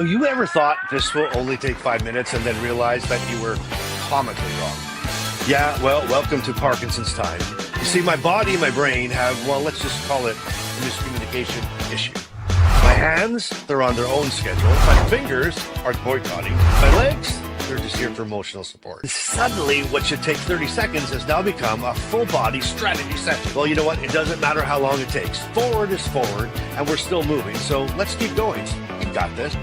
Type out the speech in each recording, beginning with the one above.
Have you ever thought this will only take 5 minutes and then realized that you were comically wrong? Yeah, well, welcome to Parkinson's time. You see, my body and my brain have, well, let's just call it a miscommunication issue. My hands, they're on their own schedule. My fingers are boycotting. My legs, they're just here for emotional support. Suddenly, what should take 30 seconds has now become a full-body strategy session. Well, you know what? It doesn't matter how long it takes. Forward is forward, and we're still moving. So let's keep going. You've got this.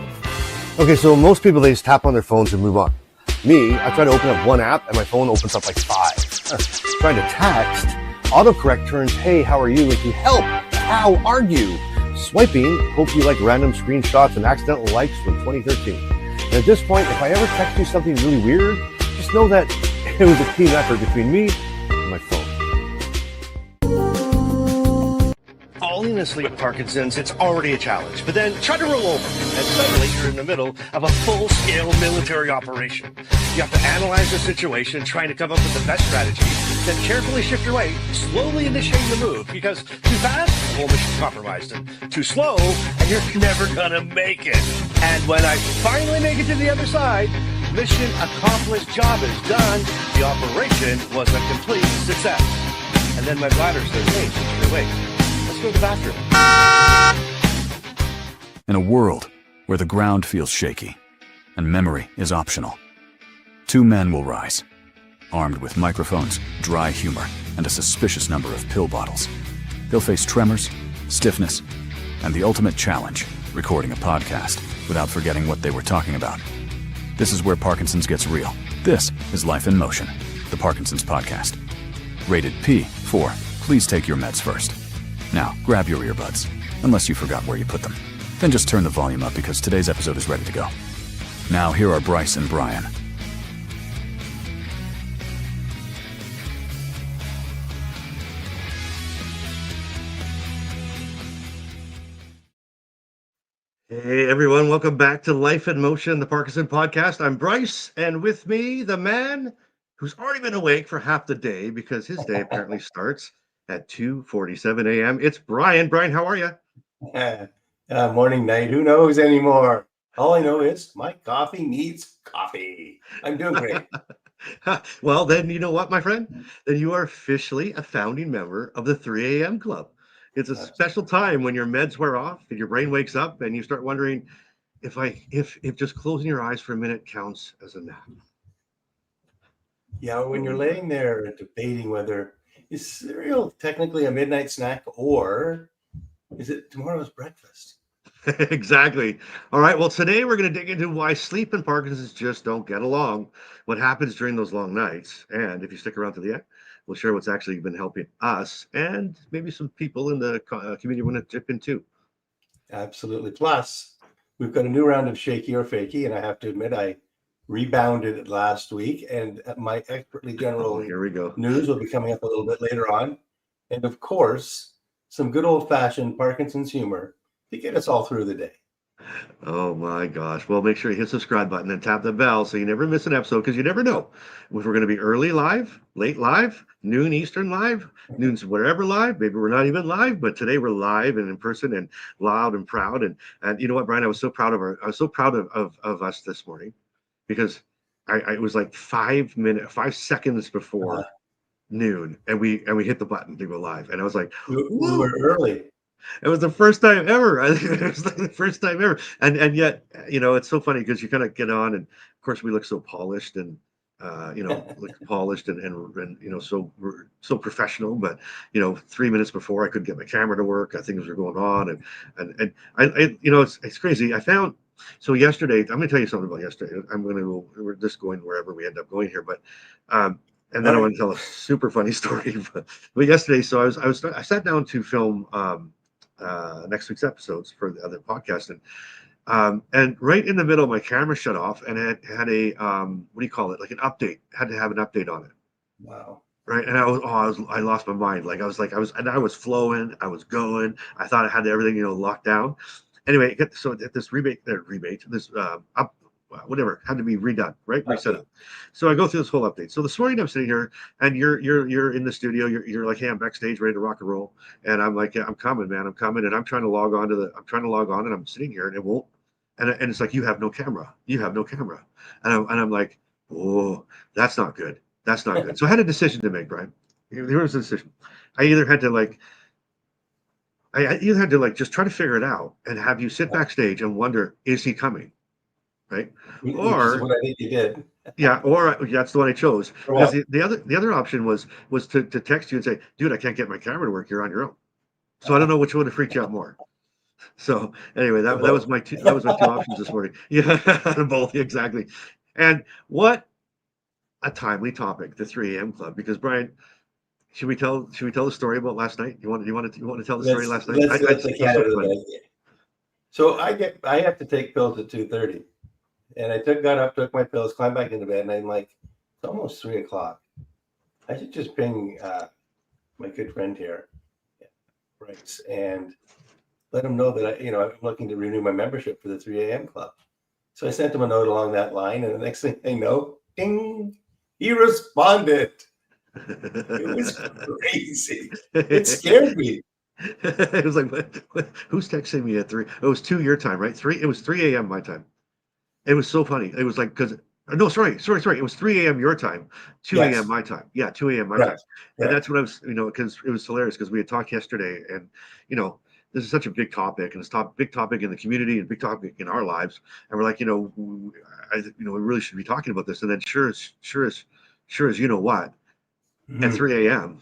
Okay, so most people, they just tap on their phones and move on. Me, I try to open up one app and my phone opens up like 5. Trying to text, autocorrect turns, hey, how are you, into help, how are you? Swiping, hope you like random screenshots and accidental likes from 2013. And at this point, if I ever text you something really weird, just know that it was a team effort between me and my phone. Falling asleep with Parkinson's, it's already a challenge. But then try to roll over, and suddenly you're in the middle of a full-scale military operation. You have to analyze the situation, trying to come up with the best strategy, then carefully shift your weight, slowly initiating the move, because too fast, the whole mission's compromised, and too slow, and you're never gonna make it. And when I finally make it to the other side, mission accomplished, job is done, the operation was a complete success. And then my bladder says, hey, since you're awake, let's go to the bathroom. In a world where the ground feels shaky and memory is optional, 2 men will rise, armed with microphones, dry humor, and a suspicious number of pill bottles. They'll face tremors, stiffness, and the ultimate challenge, recording a podcast without forgetting what they were talking about. This is where Parkinson's gets real. This is Life in Motion, the Parkinson's podcast. Rated P for please take your meds first. Now, grab your earbuds, unless you forgot where you put them. Then just turn the volume up because today's episode is ready to go. Now, here are Bryce and Brian. Hey everyone, welcome back to Life in Motion, the Parkinson podcast. I'm Bryce, and with me, the man who's already been awake for half the day because his day apparently starts at 2:47 a.m. It's Brian. Brian, how are you? Morning, night, who knows anymore? All I know is my coffee needs coffee. I'm doing great. Well, then you know what, my friend? Then you are officially a founding member of the 3 a.m. club. It's a special time when your meds wear off and your brain wakes up and you start wondering if just closing your eyes for a minute counts as a nap. Yeah, when you're laying there debating whether is cereal technically a midnight snack or is it tomorrow's breakfast? Exactly. All right. Well, today we're going to dig into why sleep and Parkinson's just don't get along, what happens during those long nights, and if you stick around to the end, we'll share what's actually been helping us and maybe some people in the community want to chip in too. Absolutely. Plus, we've got a new round of Shakey or Fakey, and I have to admit I rebounded it last week, and my expertly general Here we go. News will be coming up a little bit later on. And of course, some good old-fashioned Parkinson's humor to get us all through the day. Oh my gosh. Well, make sure you hit the subscribe button and tap the bell so you never miss an episode, because you never know if we're going to be early live, late live, noon Eastern live, noon's wherever live. Maybe we're not even live, but today we're live and in person and loud and proud. And you know what, Brian, I was so proud of us this morning because I was like 5 seconds before noon and we hit the button to go live. And I was like, we were early. It was the first time ever. I think it was like the first time ever. And yet, you know, it's so funny because you kind of get on and of course we look so polished and, look polished and you know, so professional, but, you know, 3 minutes before I couldn't get my camera to work, things were going on. And I you know, it's crazy. So yesterday, I'm going to tell you something about yesterday. We're just going wherever we end up going here, but, and then I want to tell a super funny story, but yesterday, so I sat down to film, next week's episodes for the other podcast, and right in the middle my camera shut off and it had a what do you call it, like an update, had to have an update on it. Wow. Right. And I lost my mind. Like I was flowing, I was going, I thought I had everything, you know, locked down. Anyway, so at this whatever had to be redone, right? Reset up. So I go through this whole update. So this morning I'm sitting here and you're in the studio, you're like, hey, I'm backstage ready to rock and roll. And I'm like, yeah, I'm coming, man, I'm coming. And I'm trying to log on and I'm sitting here and and it's like, you have no camera, and I'm like, oh, that's not good, that's not good. So I had a decision to make, Brian. Here was the decision. I either had to like I either had to like just try to figure it out and have you sit backstage and wonder, is he coming, right? Which is Or what I think you did. yeah, or that's the one I chose, because Well, the other option was to text you and say, dude, I can't get my camera to work. You're on your own. So I don't know which one to freak you out more. So anyway, that was my two options this morning. Yeah, both exactly. And what a timely topic, the 3 a.m. club. Because Brian, should we tell the story about last night? You want to tell the story let's last night? let's let the It was cat so out of the funny. bag. So I have to take pills at 2:30, and I got up, took my pills, climbed back into bed, and I'm like, it's almost 3 o'clock. I should just ping my good friend here, Bryce, and let him know that I'm looking to renew my membership for the 3 a.m. club. So I sent him a note along that line, and the next thing I know, ding, he responded. It was crazy. It scared me. It was like, who's texting me at 3? It was 2 your time, right? It was 3 a.m. my time. It was so funny. It was like, because no, sorry. It was 3 a.m. your time, 2 a.m. Yes, my time. Yeah, 2 a.m. my time. correct, And correct. that's what I was, because it was hilarious, because we had talked yesterday, and this is such a big topic, and it's big topic in the community and big topic in our lives. And we're like, we really should be talking about this. And then sure as you know what, at Mhm. 3 a.m.,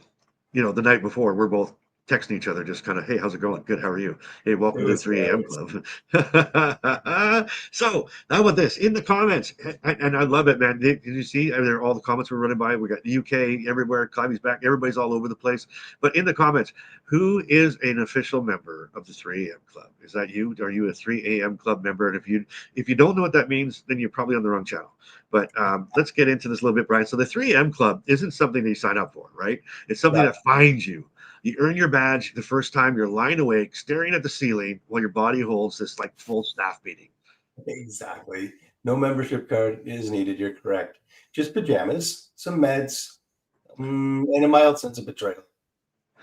the night before, we're both texting each other, just kind of, hey, how's it going? Good, how are you? Hey, It welcome to the was 3 a.m. hilarious. club. So how about this in the comments? And I love it, man. Did you see? I mean, all the comments were running by. We got the UK everywhere. Climbing's back. Everybody's all over the place. But in the comments, who is an official member of the 3 a.m. club? Is that you? Are you a 3 a.m. club member? And if you don't know what that means, then you're probably on the wrong channel. But let's get into this a little bit, Brian. So the 3 a.m. club isn't something that you sign up for, right? It's something Yeah, that finds you. You earn your badge the first time you're lying awake, staring at the ceiling while your body holds this like full staff meeting. exactly. No membership card is needed. You're correct. Just pajamas, some meds, and a mild sense of betrayal.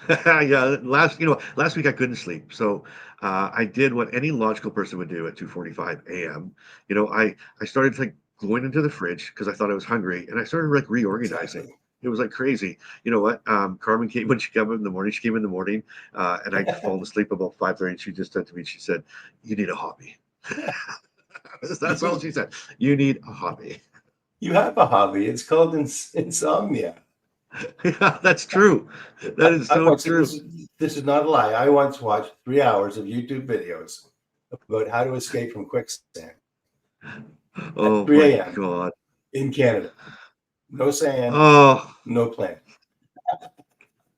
Yeah, last week I couldn't sleep, so I did what any logical person would do at 2:45 a.m. I started like going into the fridge because I thought I was hungry, and I started like reorganizing. Exactly. It was like crazy. You know what? Carmen came when she came in the morning. She came in the morning, and I'd fallen asleep about 5:30. And she just said to me, she said, "You need a hobby." That's all she said. You need a hobby. You have a hobby. It's called insomnia. Yeah, that's true. That is I so once this true. is this is not a lie. I once watched 3 hours of YouTube videos about how to escape from quicksand at Oh my 3 a.m. God. in Canada. No sand, Oh, no plant.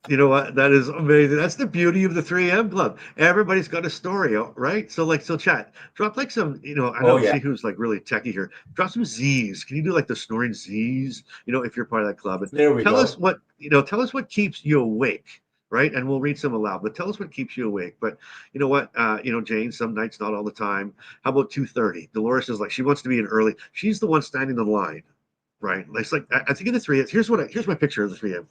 you know what? That is amazing. That's the beauty of the 3M Club. Everybody's got a story, right? So chat, drop like some, I Oh know, yeah, see who's like really techie here. Drop some Z's. Can you do like the snoring Z's, if you're part of that club? And there we go. tell us what keeps you awake, right? And we'll read some aloud, but tell us what keeps you awake. But you know what? Jane, some nights, not all the time. How about 2:30? Dolores is like, she wants to be in early. She's the one standing in line, right? It's like, I think of the three, here's my picture of the 3M.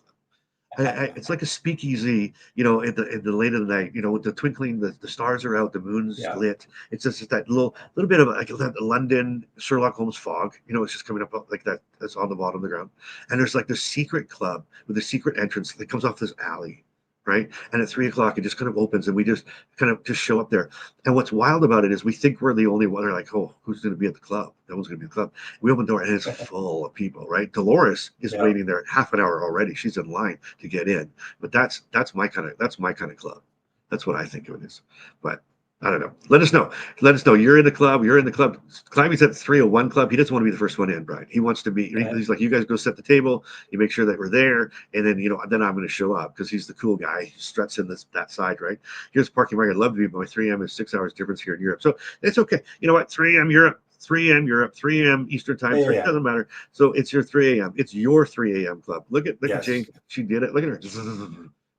It's like a speakeasy, in the late of the night, with the twinkling, the stars are out, the moon's Yeah, lit. It's just that little bit of like that London Sherlock Holmes fog. It's just coming up like that. That's on the bottom of the ground, and there's like this secret club with a secret entrance that comes off this alley, right? And at 3 o'clock, it just kind of opens, and we just kind of just show up there. And what's wild about it is we think we're the only one. They're like, oh, who's going to be at the club? No one's going to be at the club. We open the door, and it's full of people, right? Dolores is yeah. waiting there half an hour already. She's in line to get in. But that's my kind of club. That's what I think of it is. But I don't know. Let us know. Let us know. You're in the club. You're in the club. Climbing's at the 301 club. He doesn't want to be the first one in, Brian. He wants to be. He's like, you guys go set the table. You make sure that we're there, and then then I'm going to show up because he's the cool guy. He struts in that side, right? Here's parking market. I'd love to be, but my 3M is 6 hours difference here in Europe, so it's okay. You know what? 3M Europe. 3 a.m. Europe, 3 a.m. Eastern time, Yeah, 3 yeah. doesn't matter. So it's your 3 a.m. It's your 3 a.m. club. Look at Yes. Jane. She did it. Look at her.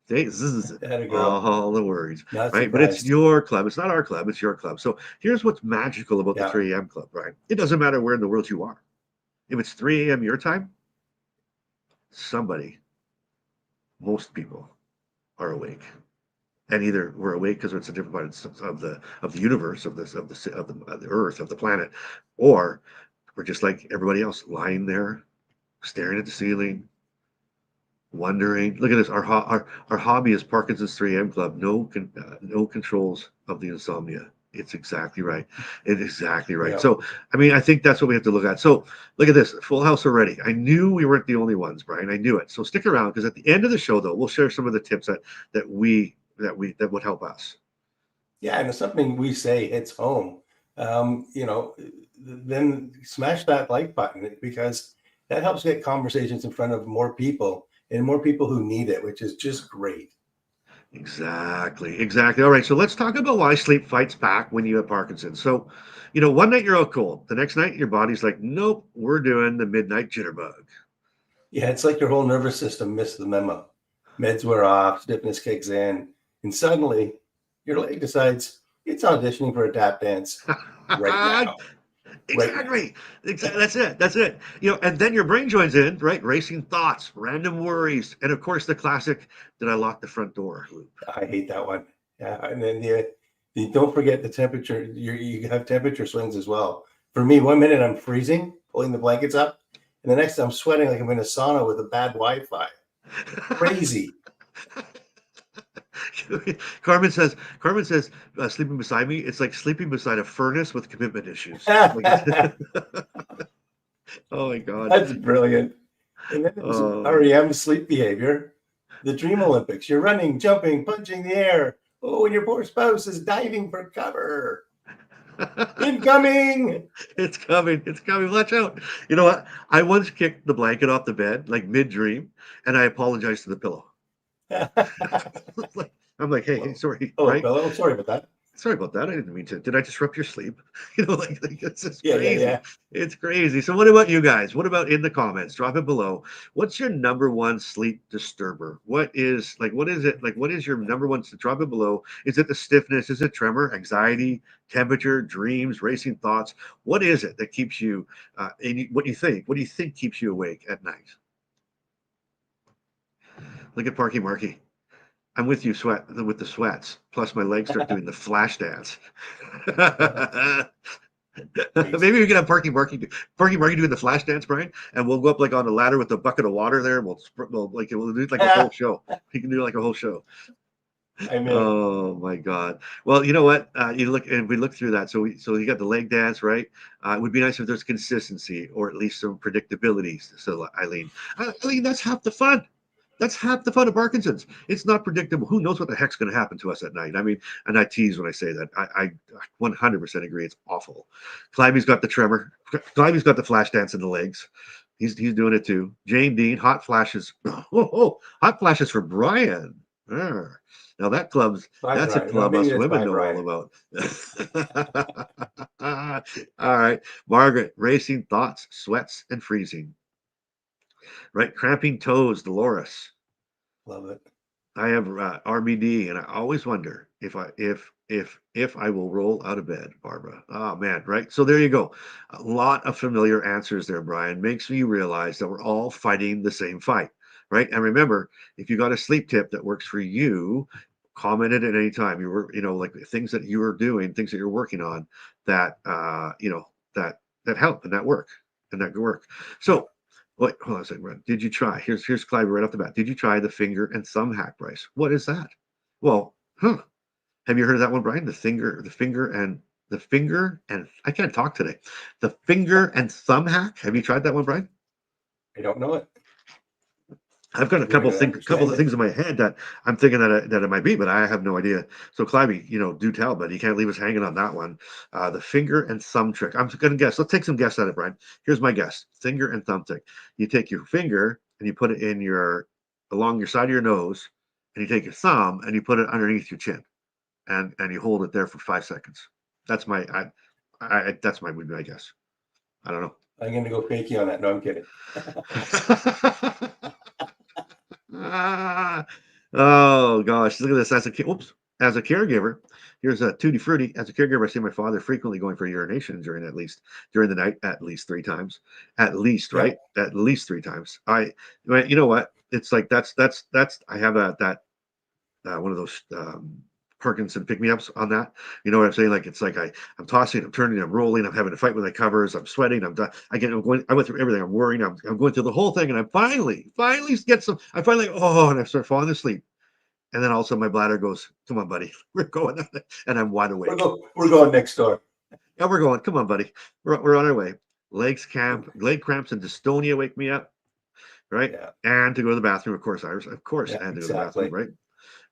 Had a girl. All the worries, Not right? But it's surprised. your club. It's not our club. It's your club. So here's what's magical about the Yeah. 3 a.m. club, right? It doesn't matter where in the world you are. If it's 3 a.m. your time, somebody, most people are awake. and either we're awake because it's a different part of the universe, of the Earth, of the planet, or we're just like everybody else, lying there, staring at the ceiling, wondering. Look at this. Our hobby is Parkinson's 3M Club. No controls of the insomnia. It's exactly right. It's exactly right. Yeah. So, I mean, I think that's what we have to look at. So, look at this. Full house already. I knew we weren't the only ones, Brian. I knew it. So stick around, because at the end of the show, though, we'll share some of the tips that would help us. Yeah, and if something we say hits home, then smash that like button, because that helps get conversations in front of more people and more people who need it, which is just great. Exactly. All right. So let's talk about why sleep fights back when you have Parkinson's. So, one night you're out cold. The next night your body's like, nope, we're doing the midnight jitterbug. Yeah, it's like your whole nervous system missed the memo. Meds wear off, stiffness kicks in, and suddenly your leg decides it's auditioning for a tap dance right now. Exactly. That's it. And then your brain joins in, right? Racing thoughts, random worries, and of course the classic, did I lock the front door loop? I hate that one. Yeah, and then you don't forget the temperature. You have temperature swings as well. For me, 1 minute I'm freezing, pulling the blankets up, and the next I'm sweating like I'm in a sauna with a bad Wi-Fi. Crazy. Carmen says, sleeping beside me, it's like sleeping beside a furnace with commitment issues. Oh my God. That's brilliant. And then there's REM sleep behavior. The Dream Olympics. You're running, jumping, punching the air. Oh, and your poor spouse is diving for cover. Incoming! It's coming. Watch out. You know what? I once kicked the blanket off the bed, like mid-dream, and I apologized to the pillow. I'm like, hey, sorry. Oh, right? pillow. Sorry about that. Sorry about that. I didn't mean to. Did I disrupt your sleep? Like it's just Yeah, crazy. yeah. It's crazy. So what about you guys? What about in the comments? Drop it below. What's your number one sleep disturber? What is it? Like, what is your number one? Drop it below. Is it the stiffness? Is it tremor, anxiety, temperature, dreams, racing thoughts? What is it that keeps you, what do you think? What do you think keeps you awake at night? Look at Parky Marky. I'm with you, with the sweats. Plus, my legs start doing the flash dance. Maybe we can have Parky Marky doing the flash dance, Brian, and we'll go up like on a ladder with a bucket of water there, and we'll do like a whole show. He can do like a whole show. Oh my God! Well, you know what? We look through that. So you got the leg dance, right? It would be nice if there's consistency or at least some predictability. So Eileen, that's half the fun. That's half the fun of Parkinson's. It's not predictable. Who knows what the heck's going to happen to us at night? I mean, and I tease when I say that. I 100% agree. It's awful. Clivy's got the tremor. Clivy's got the flash dance in the legs. He's doing it too. Jane Dean, hot flashes. Hot flashes for Brian. Now that's a club us women know all about. All right. Margaret, racing thoughts, sweats, and freezing. Right, cramping toes, Dolores. Love it. I have RBD, and I always wonder if I will roll out of bed, Barbara. Oh man, right. So there you go. A lot of familiar answers there, Brian. Makes me realize that we're all fighting the same fight, right? And remember, if you got a sleep tip that works for you, comment it at any time. You were, like things that you are doing, things that you're working on that that help and that work and that work. So. Wait, hold on a second, Brad. Did you try? Here's Clive right off the bat. Did you try the finger and thumb hack, Bryce? What is that? Well, have you heard of that one, Brian? The finger and I can't talk today. The finger and thumb hack. Have you tried that one, Brian? I don't know it. I've got a couple of things in my head that I'm thinking that it might be, but I have no idea. So Clivey, do tell, but you can't leave us hanging on that one. The finger and thumb trick. I'm gonna guess. Let's take some guess at it, Brian. Here's my guess: finger and thumb trick. You take your finger and you put it along your side of your nose, and you take your thumb and you put it underneath your chin, and you hold it there for 5 seconds. That's my would be my guess. I don't know. I'm gonna go Fakey on that. No, I'm kidding. Oh gosh, look at this. As a caregiver, here's a tutti frutti. As a caregiver, I see my father frequently going for urination during the night at least 3 times. At least, right? At least 3 times. You know what? It's like that's I have that one of those Parkinson pick-me-ups on that. You know what I'm saying? Like it's like I'm tossing, I'm turning, I'm rolling, I'm having to fight with my covers, I'm sweating, I'm done. I went through everything. I'm worrying, I'm going through the whole thing, and I finally get some. I finally and I start falling asleep, and then all of a sudden my bladder goes, "Come on, buddy, we're going," and I'm wide awake. We're going next door. Yeah, we're going. Come on, buddy, we're on our way. Leg cramps, and dystonia wake me up, right? Yeah. And to go to the bathroom, of course, Iris, of course, Yeah, and to go to the exactly. bathroom, right?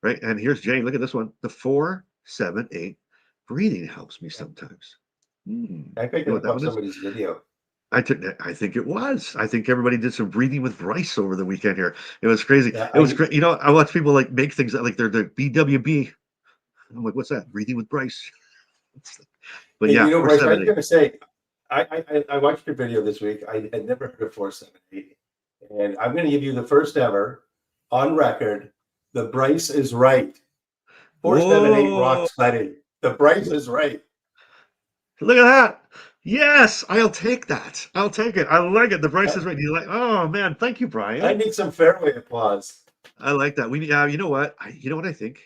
Right. And here's Jay. Look at this one. The 4-7-8 breathing helps me sometimes. I picked You know it what up that on one is? somebody's video. I think it was. I think everybody did some breathing with Bryce over the weekend here. It was crazy. Yeah, It was great. You know, I watch people like make things like they're the BWB. I'm like, what's that? Breathing with Bryce. But Hey, yeah, you know, Bryce, I was 4-7-8. going to say, I watched your video this week. I had never heard of 478, and I'm going to give you the first ever on record. The Bryce is right. 478 rocks, buddy. The Bryce is right. Look at that. Yes, I'll take that. I'll take it. I like it. The Bryce is right. You like? Oh man, thank you, Brian. I need some fairway applause. I like that. You know what? You know what I think?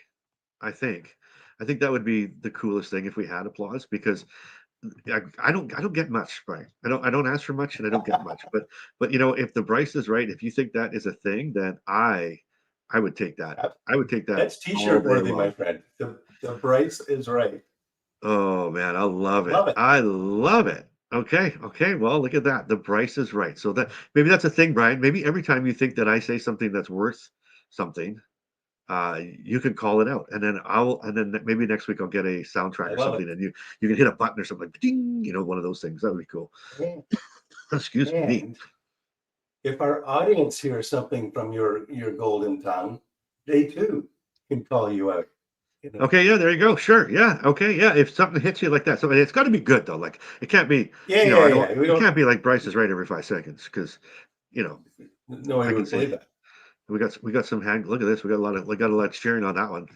I think that would be the coolest thing if we had applause, because I don't get much, Brian. I don't ask for much, and I don't get much. But you know, if the Bryce is right, if you think that is a thing, then I would take that. I would take that. That's all T-shirt day worthy, long. my friend. The Bryce is right. Oh man, I love it. Love it. I love it. Okay. Well, look at that. The Bryce is right. So that maybe that's a thing, Brian. Maybe every time you think that I say something that's worth something, you can call it out, and then maybe next week I'll get a soundtrack or something, and you can hit a button or something like ding, you know, one of those things. That would be cool. Excuse me. And if our audience hears something from your golden tongue, they too can call you out. You know? Okay, yeah, there you go. Sure, yeah, okay, yeah. If something hits you like that, so it's got to be good though. Like it can't be, it can't be like Bryce is right every 5 seconds, because you know, no one would believe that. We got some hand. Look at this. We got a lot of cheering on that one.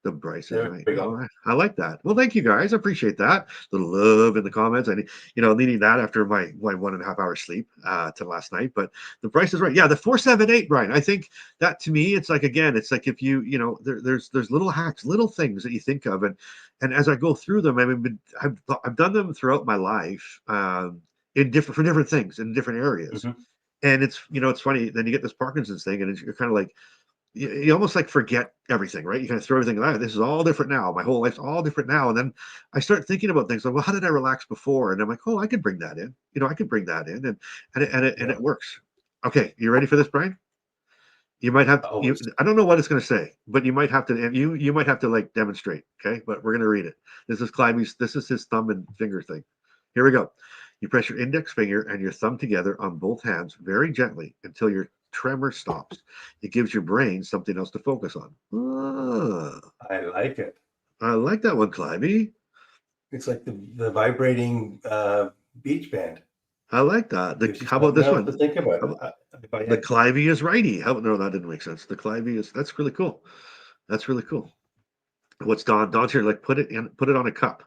The Bryce is right. All right. I like that. Well, thank you guys. I appreciate that. Little love in the comments. I needing that after my 1.5 hour sleep to last night. But the Bryce is right. Yeah, the 4-7-8, Brian. I think that to me, it's like, again, it's like if there's little hacks, little things that you think of, and as I go through them, I mean, I've done them throughout my life for different things in different areas. Mm-hmm. And it's funny. Then you get this Parkinson's thing, and you're kind of like, you almost like forget everything, right? You kind of throw everything out. This is all different now. My whole life's all different now. And then I start thinking about things like, well, how did I relax before? And I'm like, oh, I could bring that in. I could bring that in, and it works. Okay, you ready for this, Brian? You might have. I don't know what it's going to say, but you might have to. And you might have to like demonstrate. Okay, but we're going to read it. This is Climbey's. This is his thumb and finger thing. Here we go. You press your index finger and your thumb together on both hands very gently until your tremor stops. It gives your brain something else to focus on. I like it. I like that one, Climbey. It's like the vibrating beach band. I like that. How about this one? To think about the Climbey is righty. No, that didn't make sense. The Climbey is. That's really cool. That's really cool. What's Don's here? Like put it on a cup.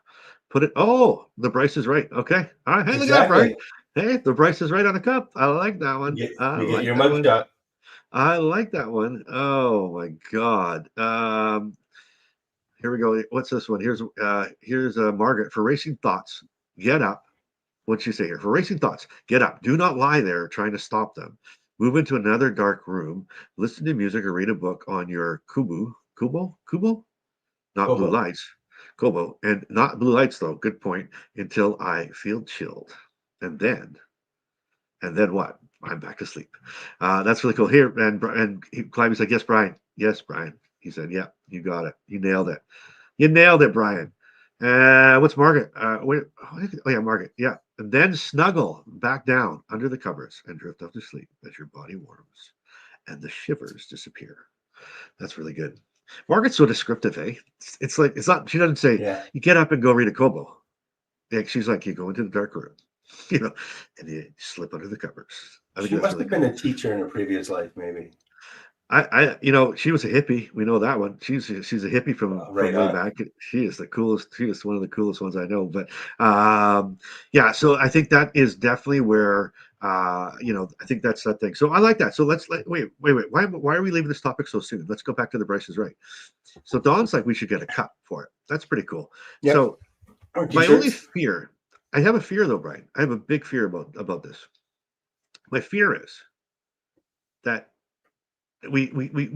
Oh, the Bryce is right. Okay. All right. Hey, look at that, Brian. Hey, the Bryce is right on the cup. I like that one. You get your mug shot. I like that one. Oh my God. Here we go. What's this one? Here's Margaret. For racing thoughts, get up. What'd she say here? For racing thoughts, get up. Do not lie there trying to stop them. Move into another dark room. Listen to music or read a book on your Kubo? Not Kobo. Blue lights. Kobo. And not blue lights though. Good point. Until I feel chilled. And then what? I'm back to sleep. That's really cool. Here, and Climbey said, yes, Brian. Yes, Brian. He said, yeah, you got it. You nailed it. You nailed it, Brian. What's Margaret? Oh yeah, Margaret. Yeah. And then snuggle back down under the covers and drift off to sleep as your body warms and the shivers disappear. That's really good. Margaret's so descriptive, eh? It's like, it's not, she doesn't say, you get up and go read a Kobo. Yeah, she's like, you go into the dark room, and you slip under the covers. She must have been a teacher in a previous life, maybe. She was a hippie. We know that one. She's a hippie from way back. She is the coolest. She is one of the coolest ones I know. But so I think that is definitely where I think that's that thing. So I like that. So wait. Why are we leaving this topic so soon? Let's go back to the Bryce is Right. So Don's like, we should get a cup for it. That's pretty cool. Yep. So Or my t-shirts. only fear, I have a fear though, Brian. I have a big fear about this. My fear is that we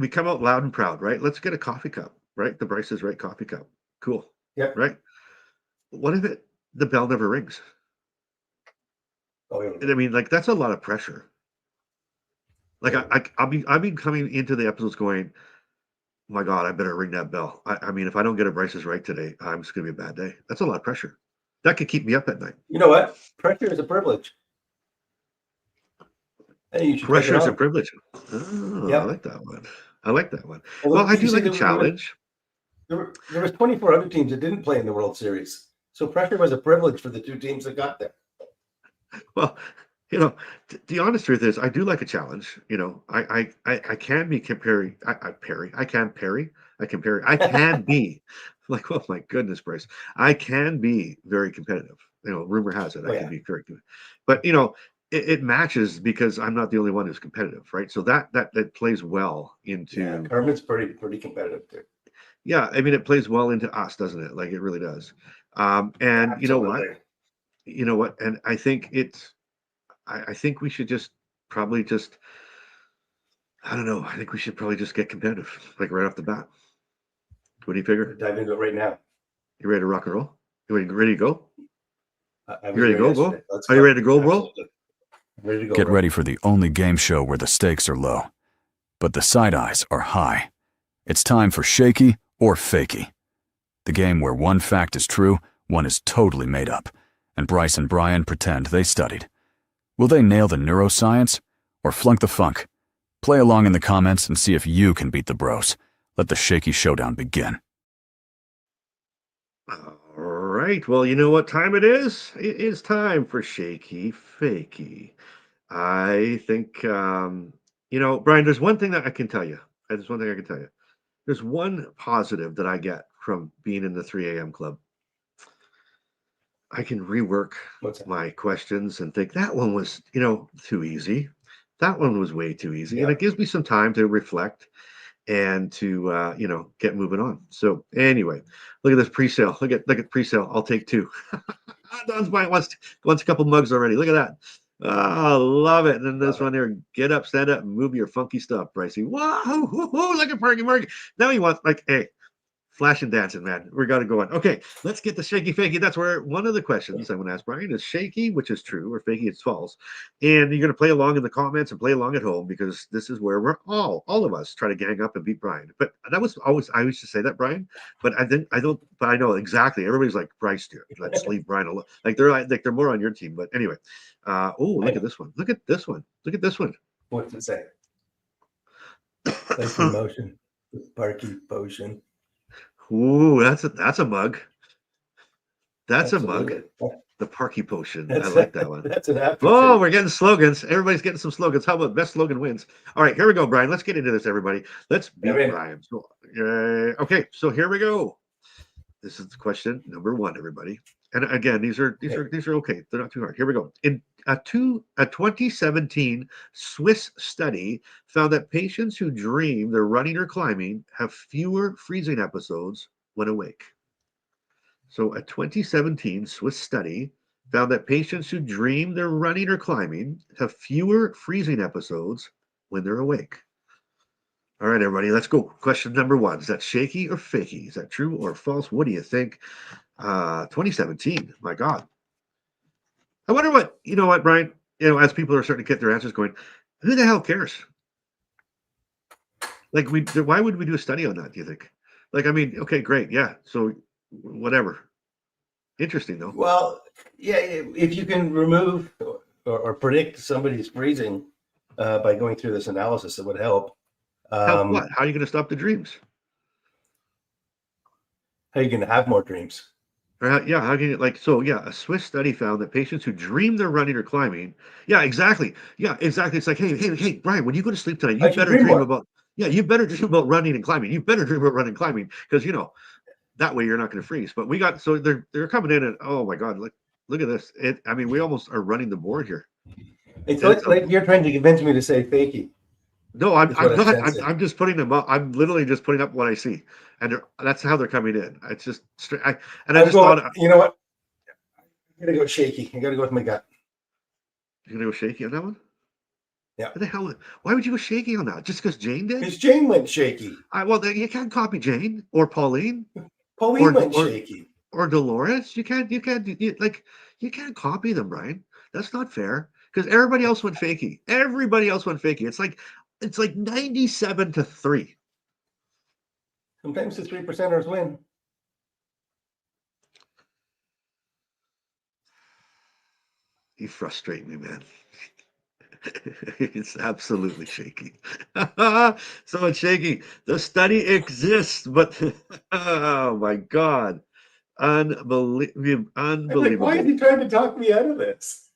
come out loud and proud, right? Let's get a coffee cup, right? The Bryce is Right coffee cup. Cool. Yep. Right. What if the bell never rings? Oh, yeah. I mean, like, that's a lot of pressure. Like, I've been coming into the episodes going, oh my God, I better ring that bell. I mean, if I don't get a Bryce is Right today, I'm just gonna be a bad day. That's a lot of pressure. That could keep me up at night. You know what? Pressure is a privilege. Hey, you should take Pressure it is a on. privilege. Oh, Yep. I like that one. I like that one. Well, Well, I you do see, like a there challenge. There was 24 other teams that didn't play in the World Series. So pressure was a privilege for the 2 teams that got there. Well, the honest truth is, I do like a challenge. I can be parry. I can parry. I can parry. I can be like, oh my goodness, Bryce. I can be very competitive. Rumor has it Oh, I yeah. can be very good, but it matches because I'm not the only one who's competitive, right? So that plays well into. Yeah, Kermit's pretty competitive too. Yeah, I mean, it plays well into us, doesn't it? Like, it really does. And Absolutely. you know what? And I think I think we should probably just, I don't know. I think we should probably just get competitive, like right off the bat. What do you figure? Dive into it right now. You ready to rock and roll? You ready to go? I You ready to was go, bro? yesterday. Let's Are you go. ready to go, bro? Absolutely. Ready to go. Get bro. ready for the only game show where the stakes are low, but the side eyes are high. It's time for Shakey or Fakey, the game where one fact is true, one is totally made up, and Bryce and Brian pretend they studied. Will they nail the neuroscience or flunk the funk? Play along in the comments and see if you can beat the bros. Let the Shakey showdown begin. All right. Well, you know what time it is? It is time for Shakey Fakey. I think, Brian, there's one thing that I can tell you. There's one thing I can tell you. There's one positive that I get from being in the 3 a.m. club. I can rework What's that? my questions and think that one was, too easy. That one was way too easy. And Yeah. it gives me some time to reflect and to, get moving on. So anyway, look at this pre-sale. Look at pre-sale. I'll take 2. Don's buying wants a couple mugs already. Look at that. Oh, love it. And then this one here, get up, stand up, and move your funky stuff, Brycey. Wow, look at Parky. Now he wants, like, hey, flash and dancing, man. We got to go on. Okay, let's get the Shakey Fakey. That's where one of the questions I'm going to ask Brian is Shakey, which is true, or Fakey, it's false. And you're going to play along in the comments and play along at home, because this is where we're all of us try to gang up and beat Brian. But that was always, I used to say that, Brian, but I know exactly. Everybody's like, Bryce, dude, let's leave Brian alone. Like they're more on your team. But anyway, look at this one. Look at this one. Look at this one. What's it say? Thanks for motion. Parky potion. Ooh, that's a mug. That's Absolutely. a mug. The Parky potion. I That's like that one. That's an app. Oh, we're getting slogans. Everybody's getting some slogans. How about best slogan wins? All right, here we go, Brian. Let's get into this, everybody. Let's beat Yeah, Brian. So, okay, so here we go. This is question number 1, everybody. And again, these are okay. They're not too hard. Here we go. In a 2017 Swiss study found that patients who dream they're running or climbing have fewer freezing episodes when awake. So a 2017 Swiss study found that patients who dream they're running or climbing have fewer freezing episodes when they're awake. All right, everybody, let's go. Question number 1. Is that Shakey or Fakey? Is that true or false? What do you think? 2017. My God. I wonder what, Brian, as people are starting to get their answers going, who the hell cares? Like, why would we do a study on that, do you think? Like, I mean, okay, great. Yeah. So whatever. Interesting, though. Well, yeah, if you can remove or predict somebody's freezing by going through this analysis, it would help. Help what? How are you going to stop the dreams? How are you going to have more dreams? Or how can you, a Swiss study found that patients who dream they're running or climbing, exactly. It's like, hey, Brian, when you go to sleep tonight, you better dream about running and climbing. You better dream about running and climbing, because that way you're not going to freeze. But they're coming in and, oh my God, look at this. We almost are running the board here. It's It's like you're trying to convince me to say fakey. No, I'm Is what I'm not. sensing. I'm just putting them up. I'm literally just putting up what I see, and that's how they're coming in. It's just straight. I I'm just going, thought, you know what? I'm gonna go shaky. I gotta go with my gut. you're gonna go shaky on that one. Yeah. What the hell? Why would you go shaky on that? Just because Jane did? Because Jane went shaky. Well, then you can't copy Jane or Pauline Pauline or went or shaky. or Dolores. You can't. You can't copy them, Brian. That's not fair. Because everybody else went fakey. Everybody else went fakey. It's like 97-3. Sometimes the 3%ers win. You frustrate me, man. It's absolutely shaky. So it's shaky. The study exists, but oh my God. Unbelievable. I'm like, why is he trying to talk me out of this?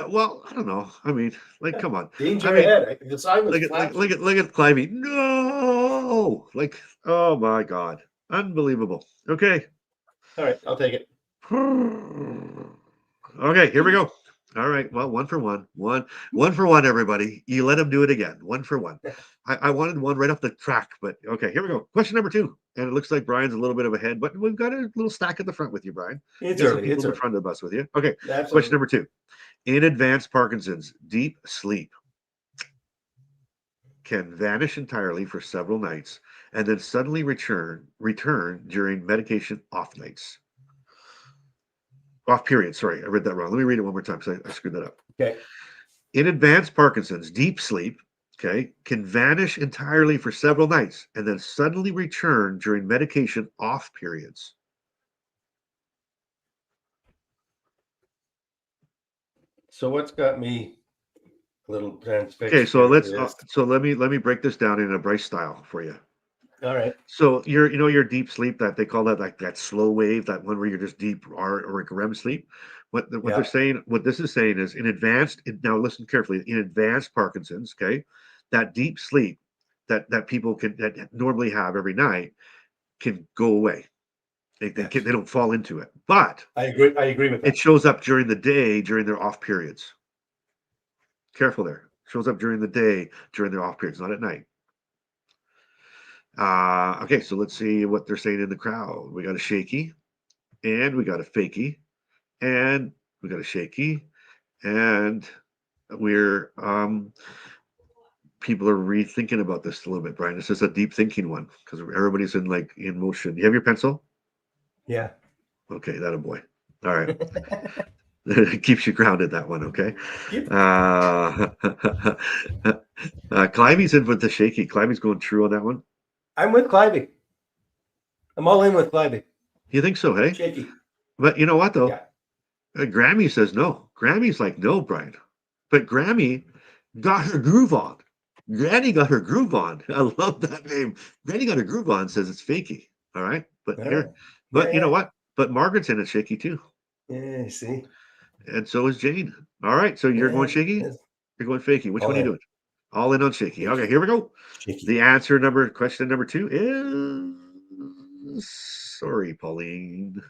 Well, I don't know. I mean, like, come on. I Danger mean, ahead. The sign was look at flashing. look at Clivey. No, like, oh my God, unbelievable. Okay, All right, I'll take it. okay, here we go. All right, well, one for one, one for one, everybody. You let him do it again. One for one. I wanted one right off the track, but okay, here we go. Question number 2, and it looks like Brian's a little bit of ahead, but we've got a little stack at the front with you, Brian. It's Got some early. people It's in the early. front of the bus with you. Okay, Absolutely. question number 2. In advanced Parkinson's, deep sleep can vanish entirely for several nights and then suddenly return during medication off nights. Off period. Sorry, I read that wrong. Let me read it one more time because I screwed that up. Okay. In advanced Parkinson's, deep sleep, okay, can vanish entirely for several nights and then suddenly return during medication off periods. So what's got me a little transfixed? Okay, so here is- let me break this down in a Bryce style for you. All right. So your deep sleep, that they call that, like, that slow wave, that one where you're just deep, or like REM sleep. What Yeah. they're saying, what this is saying is, in advanced, now listen carefully, in advanced Parkinson's, okay, that deep sleep that people that normally have every night can go away. They don't fall into it, but I agree with it that. shows up during the day during their off periods. Careful there. Shows up during the day during their off periods, not at night. Okay, so let's see what they're saying in the crowd. We got a shaky, and we got a fakey, and we got a shaky, and we're people are rethinking about this a little bit, Brian. This is a deep thinking one because everybody's in motion. You have your pencil? Yeah. Okay, that a boy. All right. It keeps you grounded, that one, okay? Yep. Clivey's in with the shaky. Clivey's going true on that one. I'm with Clivey. I'm all in with Clivey. You think so, hey? Shaky. But you know what, though? Yeah. Grammy says no. Grammy's like, no, Brian. But Grammy got her groove on. Granny got her groove on. I love that name. Granny got her groove on, says it's fakey. All right. But you know what? But Margaret's in it shaky too. Yeah, see. And so is Jane. All right. So you're going shaky? Yes. You're going fakey. Which All one are you in. doing? All in on shaky. Okay, here we go. Shaky. The question number 2 is, sorry, Pauline.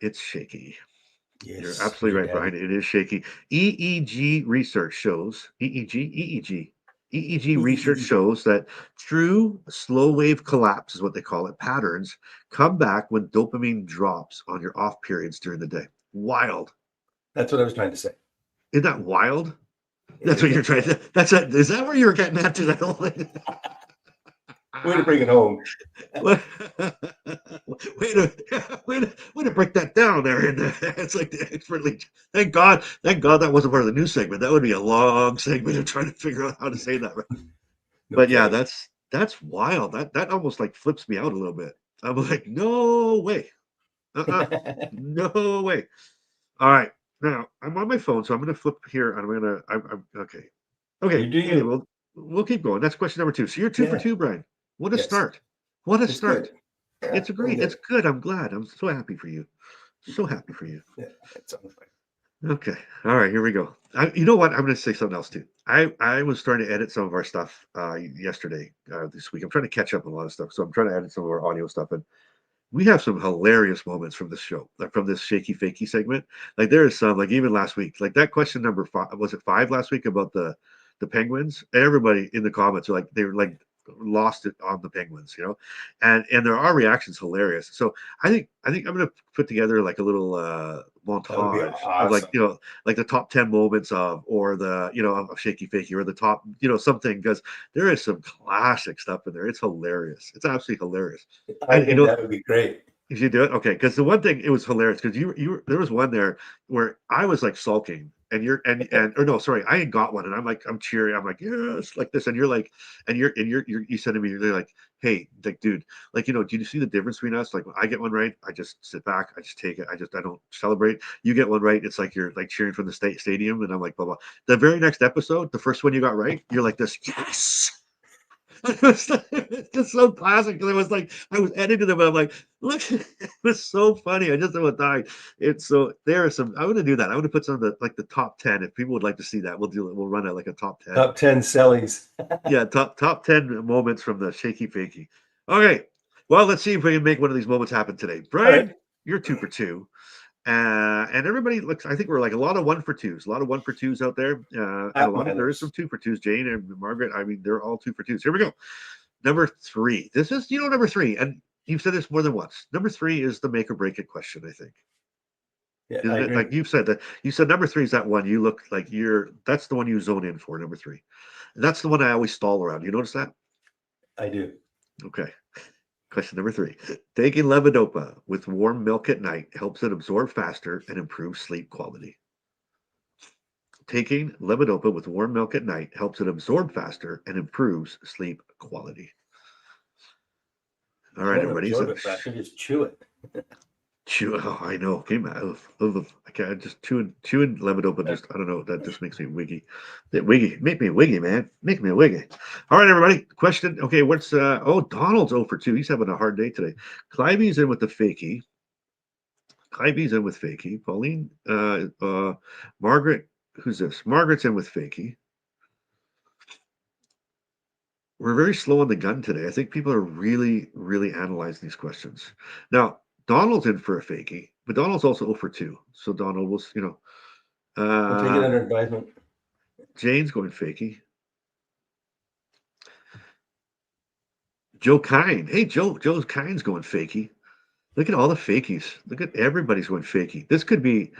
It's shaky. Yes. You're absolutely right, Brian. It is shaky. EEG research shows, EEG research shows that true slow wave collapse, is what they call it, patterns come back when dopamine drops on your off periods during the day. Wild. That's what I was trying to say. Isn't that wild? That's what you're trying to. Is that where you're getting at today? Way to bring it home. way to break that down there. It's like the expertly. Thank God that wasn't part of the news segment. That would be a long segment of trying to figure out how to say that. Right? No But yeah, kidding. that's wild. That almost like flips me out a little bit. I'm like, no way, no way. All right, now I'm on my phone, so I'm going to flip here. I'm okay. Okay, You do you. we'll keep going. That's question number 2. So you're 2 for 2, Brian. What a Yes. start! What a It's start! good. Yeah, It's great. good. It's good. I'm glad. I'm so happy for you. So happy for you. Yeah, it's on fire. Okay. All right. Here we go. You know what? I'm going to say something else too. I was trying to edit some of our stuff yesterday, this week. I'm trying to catch up on a lot of stuff, so I'm trying to edit some of our audio stuff. And we have some hilarious moments from this show, like from this Shakey Fakey segment. Like there is some, like even last week, like that question number 5, was it 5 last week about the Penguins? Everybody in the comments are like they were like lost it on the Penguins, you know, and there are reactions hilarious. So I think I'm gonna put together like a little That would be montage of like awesome. like the top 10 moments of or the of Shaky Fakey or the top something, because there is some classic stuff in there. It's hilarious. It's absolutely hilarious. I And think that would be great. you should do it. Okay, because the one thing, it was hilarious because you there was one there where I was like sulking and you're and or no, sorry, I had got one and I'm cheering, I'm like, yes, like this, and you're like, and you said to me, you're like, hey, like, dude, like, do you see the difference between us? Like when I get one right, I just sit back, I just take it, I don't celebrate. You get one right, it's like you're like cheering from the stadium, and I'm like, blah blah. The very next episode, the first one you got right, you're like this, yes. It's just so classic because it was like I was editing them and I'm like, look, it was so funny. I just about died. It's so there are some. I want to do that. I want to put some of the like the top 10. If people would like to see that, we'll do it. We'll run it like a top 10. Top 10 sellies. Yeah, top 10 moments from the Shaky Fakey. Okay, well, let's see if we can make one of these moments happen today. Brian, Right. you're 2 for 2. And everybody looks, I think we're like a lot of 1 for 2s, a lot of 1 for 2s out there. And there is some 2 for 2s. Jane and Margaret, I mean, they're all 2 for 2s. Here we go. Number 3. This is, number 3. And you've said this more than once. Number 3 is the make or break it question, I think. Yeah, Isn't I it? agree. Like you've said that. You said number 3 is that one. You look like that's the one you zone in for, number 3. And that's the one I always stall around. You notice that? I do. Okay. Question number 3. Taking levodopa with warm milk at night helps it absorb faster and improve sleep quality. Taking levodopa with warm milk at night helps it absorb faster and improves sleep quality. All right, Don't everybody. absorb So, it faster, just chew it. chew. Oh, I know. Came out of I can't just chewing levodopa. Just I don't know. That just makes me wiggy. That wiggy. Make me wiggy, man. Make me wiggy. All right, everybody. Question. Okay, what's Donald's 0 for 2. He's having a hard day today. Clivey's in with the Fakey. Clivey's in with Fakey. Pauline, Margaret. Who's this? Margaret's in with Fakey. We're very slow on the gun today. I think people are really, really analyzing these questions. Now, Donald's in for a Fakey, but Donald's also 0 for 2. So Donald was, We'll take it under advisement. Jane's going Fakey. Joe Kine. Hey, Joe Kine's going Fakey. Look at all the Fakies. Look at everybody's going Fakey. This could be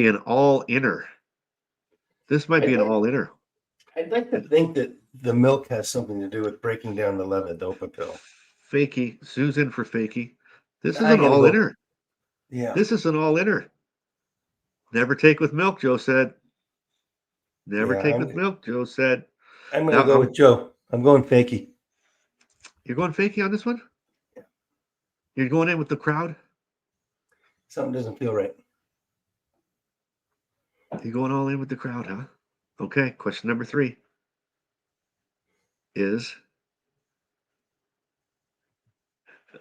an all-inner. This might be an all-inner. I'd like to think that the milk has something to do with breaking down the levodopa pill. Fakey. Sue's in for Fakey. This is I an gotta go. all-inner. Yeah. This is an all-inner. Never take with milk, Joe said. Never take with milk, Joe said. I'm going to go with Joe. I'm going Fakey. You're going Fakey on this one? Yeah. You're going in with the crowd? Something doesn't feel right. You're going all in with the crowd, huh? Okay, question number 3 is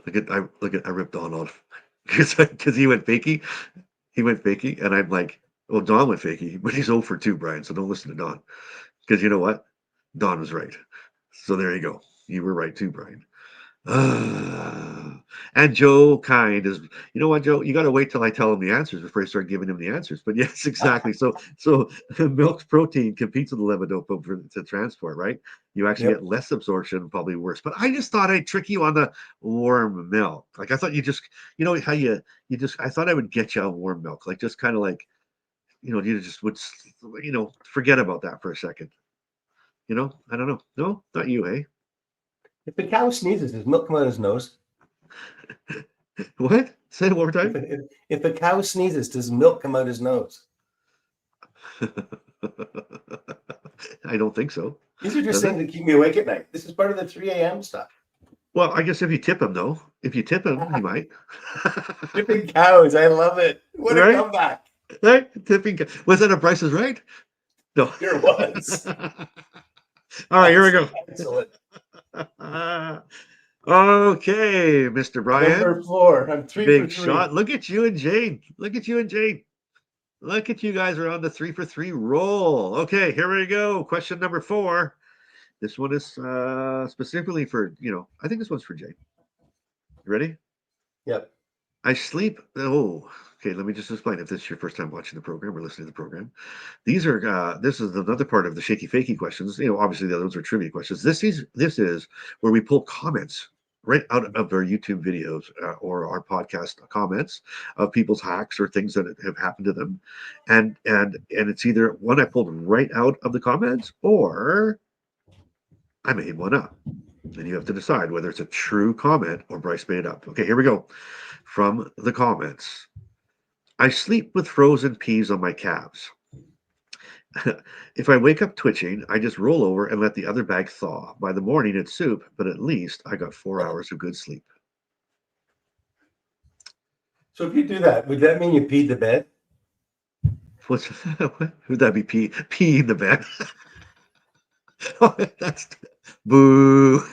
I ripped Don off because he went Fakey. He went Fakey, and I'm like, well, Don went Fakey, but he's 0 for 2, Brian. So don't listen to Don, because you know what? Don was right. So there you go. You were right too, Brian. And Joe Kind is, you know what, Joe? You got to wait till I tell him the answers before I start giving him the answers. But yes, exactly. So milk's protein competes with the levodopa to transport, right? You actually get less absorption, probably worse. But I just thought I'd trick you on the warm milk. Like I thought you just, how you just, I thought I would get you on warm milk, like just kind of like, you just would, forget about that for a second. I don't know. No, not you, eh? If the cow sneezes, does milk come out his nose? What? Say it one more time. If the cow sneezes, does milk come out his nose? I don't think so. These are just things that keep me awake at night. This is part of the 3 a.m. stuff. Well, I guess if you tip him, though. If you tip him, he might. Tipping cows. I love it. What a comeback. Right? Tipping. Was that a Bryce is Right? No. There was. All right, here we go. Excellent. Okay, Mr. Brian. Number 4. I'm 3 Big for 3. shot. Look at you and Jane. Look at you guys are on the 3 for 3 roll. Okay, here we go. Question number 4. This one is specifically for, I think this one's for Jane. You ready? Yep. I sleep. Oh, okay. Let me just explain. If this is your first time watching the program or listening to the program, these are this is another part of the shaky fakey questions. Obviously the other ones are trivia questions. This is where we pull comments right out of our YouTube videos or our podcast comments of people's hacks or things that have happened to them, and it's either one I pulled right out of the comments or I made one up. And you have to decide whether it's a true comment or Bryce made it up. Okay, here we go. From the comments. I sleep with frozen peas on my calves. If I wake up twitching, I just roll over and let the other bag thaw. By the morning, it's soup, but at least I got 4 hours of good sleep. So if you do that, would that mean you peed the bed? What's would that be? Pee in the bed? Oh, that's boo.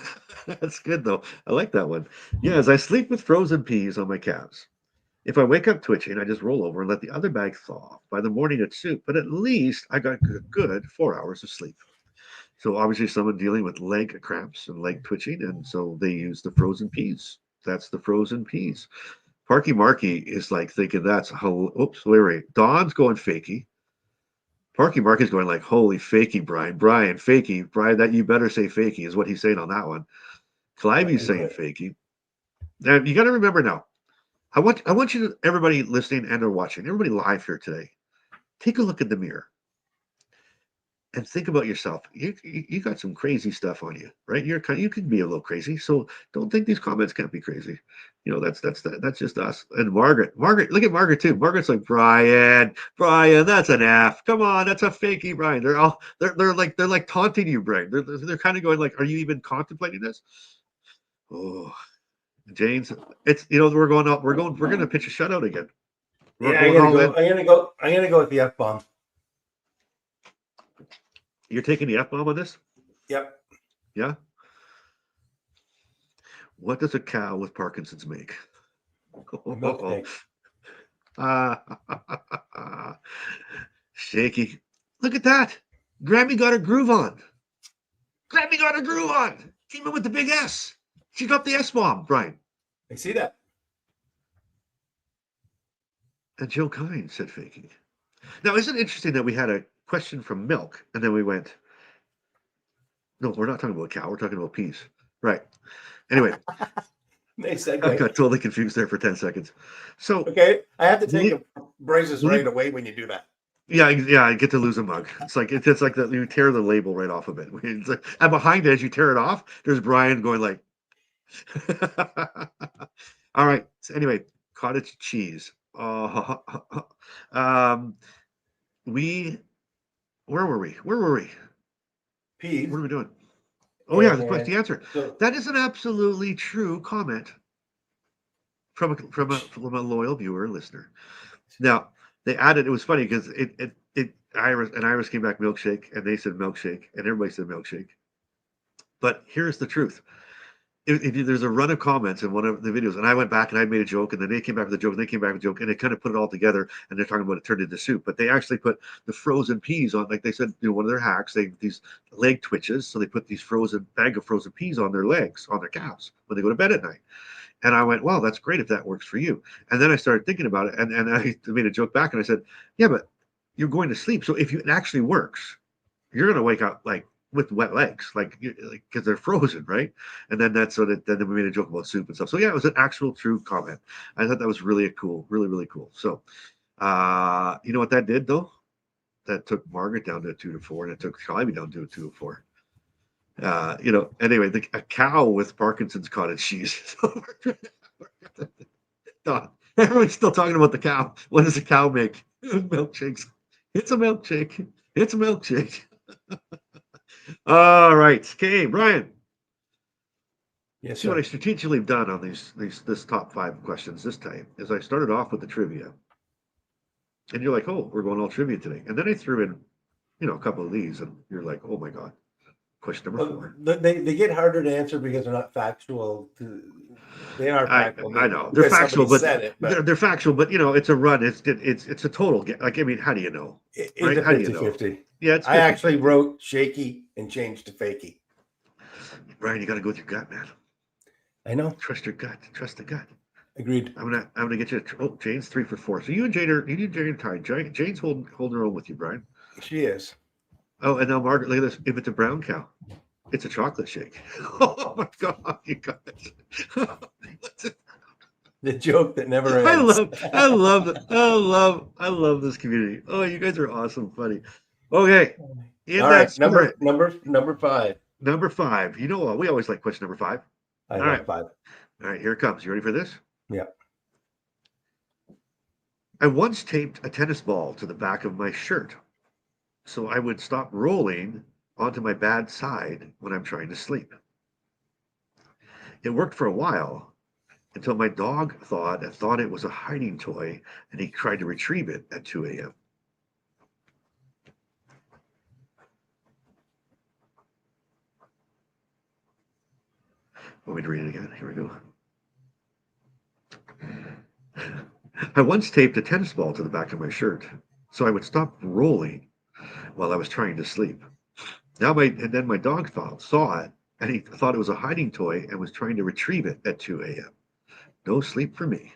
That's good though. I like that one. Yes, I sleep with frozen peas on my calves. If I wake up twitching, I just roll over and let the other bag thaw. By the morning, it's soup, but at least I got good 4 hours of sleep. So obviously, someone dealing with leg cramps and leg twitching, and so they use the frozen peas. That's the frozen peas. Parky Marky is like thinking that's how. Oops, wait. Don's going fakey. Parky Marky's going like, holy fakey, Brian. Brian, fakey. Brian, that you better say fakey is what he's saying on that one. Clivy's saying fakey. Now you got to remember now. I want you to, everybody listening and or watching, everybody live here today, take a look in the mirror and think about yourself. You got some crazy stuff on you, right? You can be a little crazy, so don't think these comments can't be crazy. That's just us. And Margaret, look at Margaret too. Margaret's like, Brian, that's an F. Come on, that's a fakey, Brian. They're like taunting you, Brian. They're kind of going like, are you even contemplating this? Oh. James, it's we're going up. We're going to pitch a shutout again. I'm gonna go with the F bomb. You're taking the F bomb on this? Yep. Yeah. What does a cow with Parkinson's make? Shaky. Look at that. Grammy got her groove on. Came in with the big S. She got the S bomb, Brian. I see that. And Joe Kine said Fakey. Now, isn't it interesting that we had a question from Milk, and then we went, no, we're not talking about cow, we're talking about peas. Right. Anyway. Nice segue. I got totally confused there for 10 seconds. So okay, I have to take Bryce's right away when you do that. Yeah, I get to lose a mug. It's like that you tear the label right off of it. It's like, and behind it, as you tear it off, there's Brian going like. All right. So anyway, cottage cheese. Where were we? Peas. What are we doing? Oh yeah, that's the answer. So, that is an absolutely true comment from a loyal viewer listener. Now they added. It was funny because Iris came back milkshake, and they said milkshake, and everybody said milkshake. But here's the truth. There's a run of comments in one of the videos, and I went back and I made a joke, and then they came back with a joke, and they came back with a joke, and they kind of put it all together, and they're talking about it turned into soup. But they actually put the frozen peas on, like they said, one of their hacks, these leg twitches, so they put these bag of frozen peas on their legs, on their calves, when they go to bed at night. And I went, well, that's great if that works for you. And then I started thinking about it, and I made a joke back, and I said, yeah, but you're going to sleep, so if it actually works, you're going to wake up like with wet legs, like because they're frozen, right? And then that's then we made a joke about soup and stuff. So yeah, it was an actual true comment. I thought that was really cool, really cool. So you know what that did though? That took Margaret down to 2-4, and it took Climbing down to 2-4. Anyway, a cow with Parkinson's cottage cheese. Everyone's still talking about the cow. What does a cow make? Milkshakes. It's a milkshake. All right. Okay, Brian. Yes, see what I strategically have done on this top 5 questions this time is I started off with the trivia. And you're like, oh, we're going all trivia today. And then I threw in, a couple of these, and you're like, oh my God. Question number 4. They get harder to answer because they're not factual. They are factual. I know they're factual, but they're factual. But it's a run. It's a total. Like I mean, how do you know? It's right? a 50-50. Yeah, it's 50. I actually wrote Shakey and changed to Fakey. Brian, you got to go with your gut, man. I know. Trust your gut. Trust the gut. Agreed. I'm gonna get you. Oh, Jane's 3 for 4. So you and Jane are tied. Jane's holding her own with you, Brian. She is. Oh, and now Margaret, look at this. If it's a brown cow, it's a chocolate shake. Oh my God, you guys! The joke that never ends. I love this community. Oh, you guys are awesome, funny. Okay, in All that right, spirit, number 5. number 5. You know, we always like question number 5. I All love right. 5. All right, here it comes. You ready for this? Yeah. I once taped a tennis ball to the back of my shirt so I would stop rolling onto my bad side when I'm trying to sleep. It worked for a while until my dog thought it was a hiding toy and he tried to retrieve it at 2 a.m. Want me to read it again? Here we go. I once taped a tennis ball to the back of my shirt so I would stop rolling while I was trying to sleep. Then my dog saw it and he thought it was a hiding toy and was trying to retrieve it at 2 a.m. No sleep for me.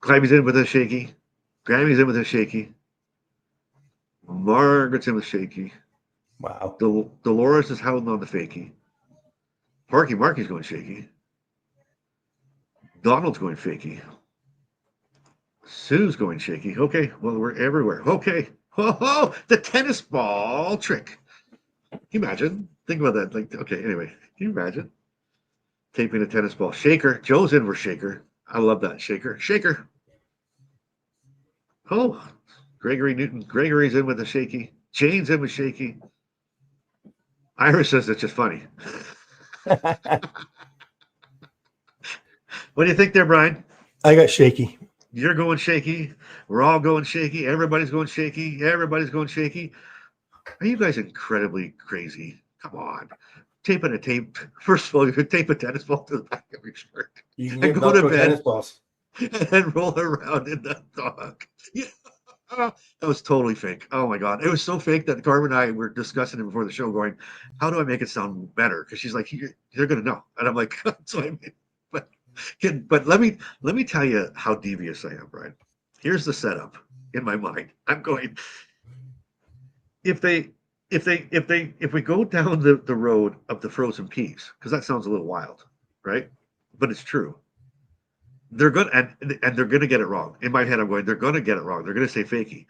Climby's in with a shaky. Grammy's in with a shaky. Margaret's in with shaky. Wow. Dolores is howling on the fakey. Marky's going shaky. Donald's going fakey. Sue's going shaky. Okay, well, we're everywhere. Okay. Oh, the tennis ball trick. Can you imagine? Think about that. Like, okay, anyway, can you imagine? Taping a tennis ball. Shaker. Joe's in for shaker. I love that. Shaker. Shaker. Oh, Gregory Newton. Gregory's in with a shaky. Jane's in with shaky. Iris says it's just funny. What do you think there, Brian? I got shaky. You're going shaky. We're all going shaky. Everybody's going shaky. Everybody's going shaky. Are you guys incredibly crazy? Come on. Taping a tape. First of all, you could tape a tennis ball to the back of your shirt. You can And get go to Velcro bed. tennis balls. And roll around in the dog. Yeah. That was totally fake. Oh my God. It was so fake that Carmen and I were discussing it before the show going, how do I make it sound better? Because she's like, they're going to know. And I'm like, so I mean, but let me tell you how devious I am, Brian. Here's the setup in my mind. I'm going, if we go down the road of the frozen peas, because that sounds a little wild, right? But it's true. They're good and they're gonna get it wrong. In my head, I'm going, they're gonna get it wrong. They're gonna say fakey.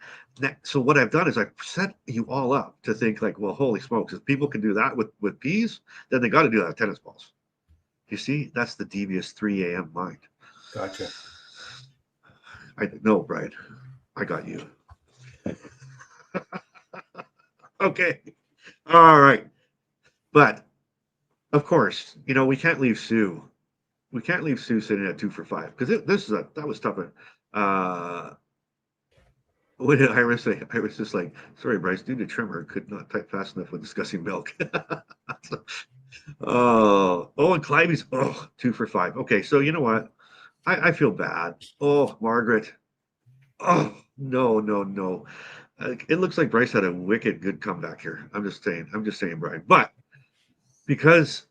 So what I've done is I've set you all up to think like, well, holy smokes, if people can do that with peas, then they got to do that with tennis balls. You see, that's the devious 3 a.m. mind. Gotcha. I know, Brian. I got you. Okay. All right. But of course, we can't leave Sue. We can't leave Sue sitting at 2 for 5 because that was tough. What did Iris say? Iris just like, sorry, Bryce, due to tremor, could not type fast enough when discussing milk. And Clivy's 2 for 5. Okay, so you know what? I feel bad. Oh, Margaret. Oh, no. It looks like Bryce had a wicked good comeback here. I'm just saying, Brian. But because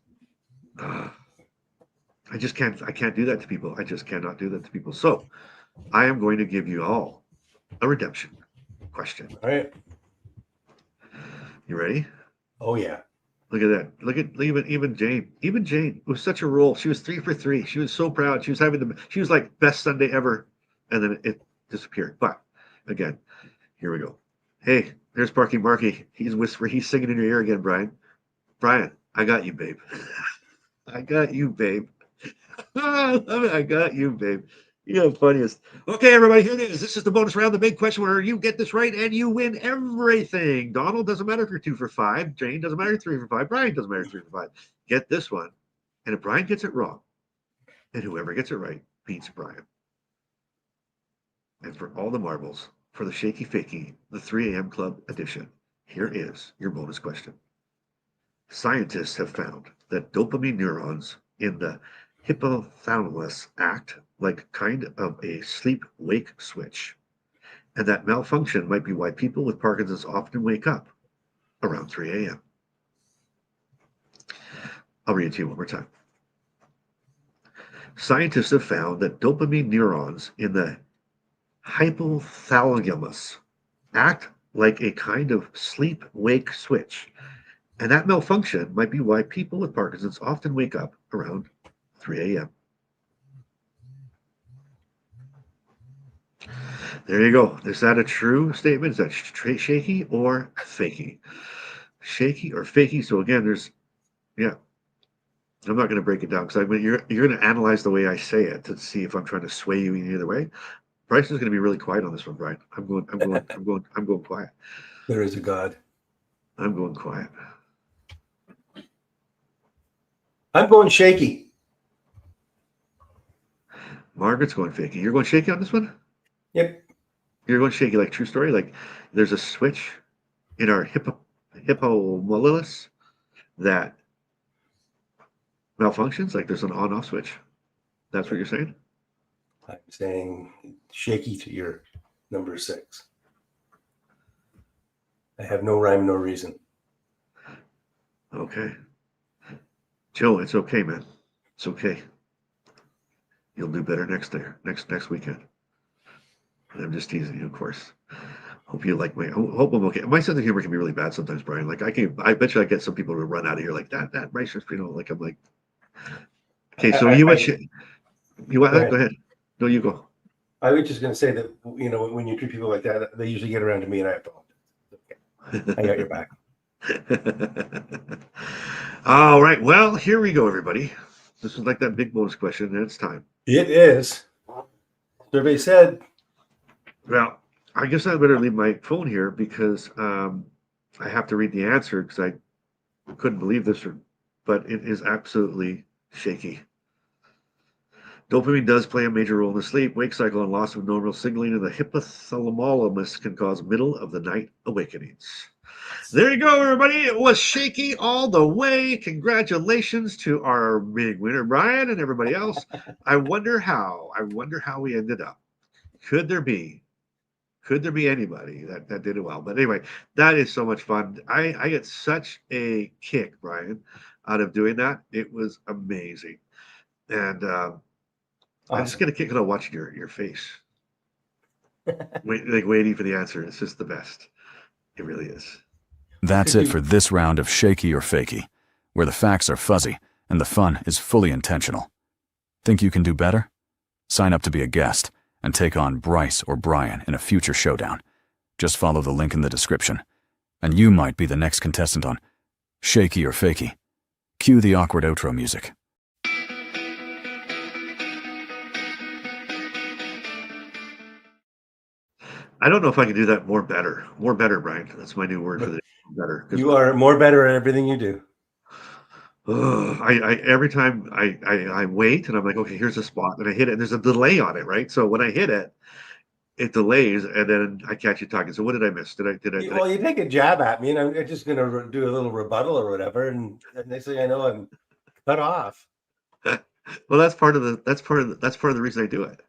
I can't do that to people. I just cannot do that to people. So I am going to give you all a redemption question. All right. You ready? Oh yeah. Look at that. Look at even Jane. Even Jane. It was such a roll. She was 3 for 3. She was so proud. She was like best Sunday ever. And then it disappeared. But again, here we go. Hey, there's Parky Marky. He's whispering. He's singing in your ear again, Brian. Brian, I got you, babe. I got you, babe. I love it. I got you, babe. You're the funniest. Okay, everybody, here it is. This is the bonus round, the big question where you get this right and you win everything. Donald, doesn't matter if you're 2 for 5. Jane, doesn't matter if you're 3 for 5. Brian, doesn't matter if you're 3 for 5. Get this one. And if Brian gets it wrong, and whoever gets it right beats Brian. And for all the marbles, for the Shaky Fakey, the 3 a.m. Club edition, here is your bonus question. Scientists have found that dopamine neurons in the hypothalamus act like kind of a sleep-wake switch, and that malfunction might be why people with Parkinson's often wake up around 3 a.m. I'll read it to you one more time. Scientists have found that dopamine neurons in the hypothalamus act like a kind of sleep-wake switch, and that malfunction might be why people with Parkinson's often wake up around 3 a.m. There you go. Is that a true statement? Is that shaky or fakey? Shaky or fakey? So again, yeah. I'm not going to break it down because you're going to analyze the way I say it to see if I'm trying to sway you in either way. Bryce is going to be really quiet on this one, Brian. I'm going quiet. There is a God. I'm going quiet. I'm going shaky. Margaret's going fakey. You're going shaky on this one? Yep. You're going shaky, like true story? Like there's a switch in our hippocampus that malfunctions? Like there's an on-off switch? That's what you're saying? I'm saying shaky to your number 6. I have no rhyme, no reason. Okay. Joe, it's okay, man. It's okay. You'll do better next weekend. I'm just teasing you, of course. Hope you like hope I'm okay. My sense of humor can be really bad sometimes, Brian. Like I bet you I get some people to run out of here like that Bryce, like I'm like, okay, so you went go ahead. No, you go. I was just going to say that, when you treat people like that, they usually get around to me and I apologize. Okay. I got your back. All right. Well, here we go, everybody. This is like that big bonus question, and it's time. It is. Survey said. Well, I guess I better leave my phone here because I have to read the answer because I couldn't believe this, but it is absolutely shaky. Dopamine does play a major role in the sleep-wake cycle, and loss of normal signaling in the hypothalamus can cause middle-of-the-night awakenings. There you go, everybody. It was shaky all the way. Congratulations to our big winner, Brian, and everybody else. I wonder how we ended up. Could there be anybody that did it well? But anyway, that is so much fun. I get such a kick, Brian, out of doing that. It was amazing. And I just get a kick out of watching your face. Waiting for the answer. It's just the best. It really is. That's it for this round of Shakey or Fakey, where the facts are fuzzy and the fun is fully intentional. Think you can do better? Sign up to be a guest and take on Bryce or Brian in a future showdown. Just follow the link in the description, and you might be the next contestant on Shakey or Fakey. Cue the awkward outro music. I don't know if I can do that more better, Brian. That's my new word for the better. You are more better at everything you do. I every time I wait and I'm like, okay, here's a spot, and I hit it, and there's a delay on it, right? So when I hit it, it delays, and then I catch you talking. So what did I miss? Well, you take a jab at me, and I'm just going to do a little rebuttal or whatever, and next thing I know, I'm cut off. Well, that's part of the reason I do it.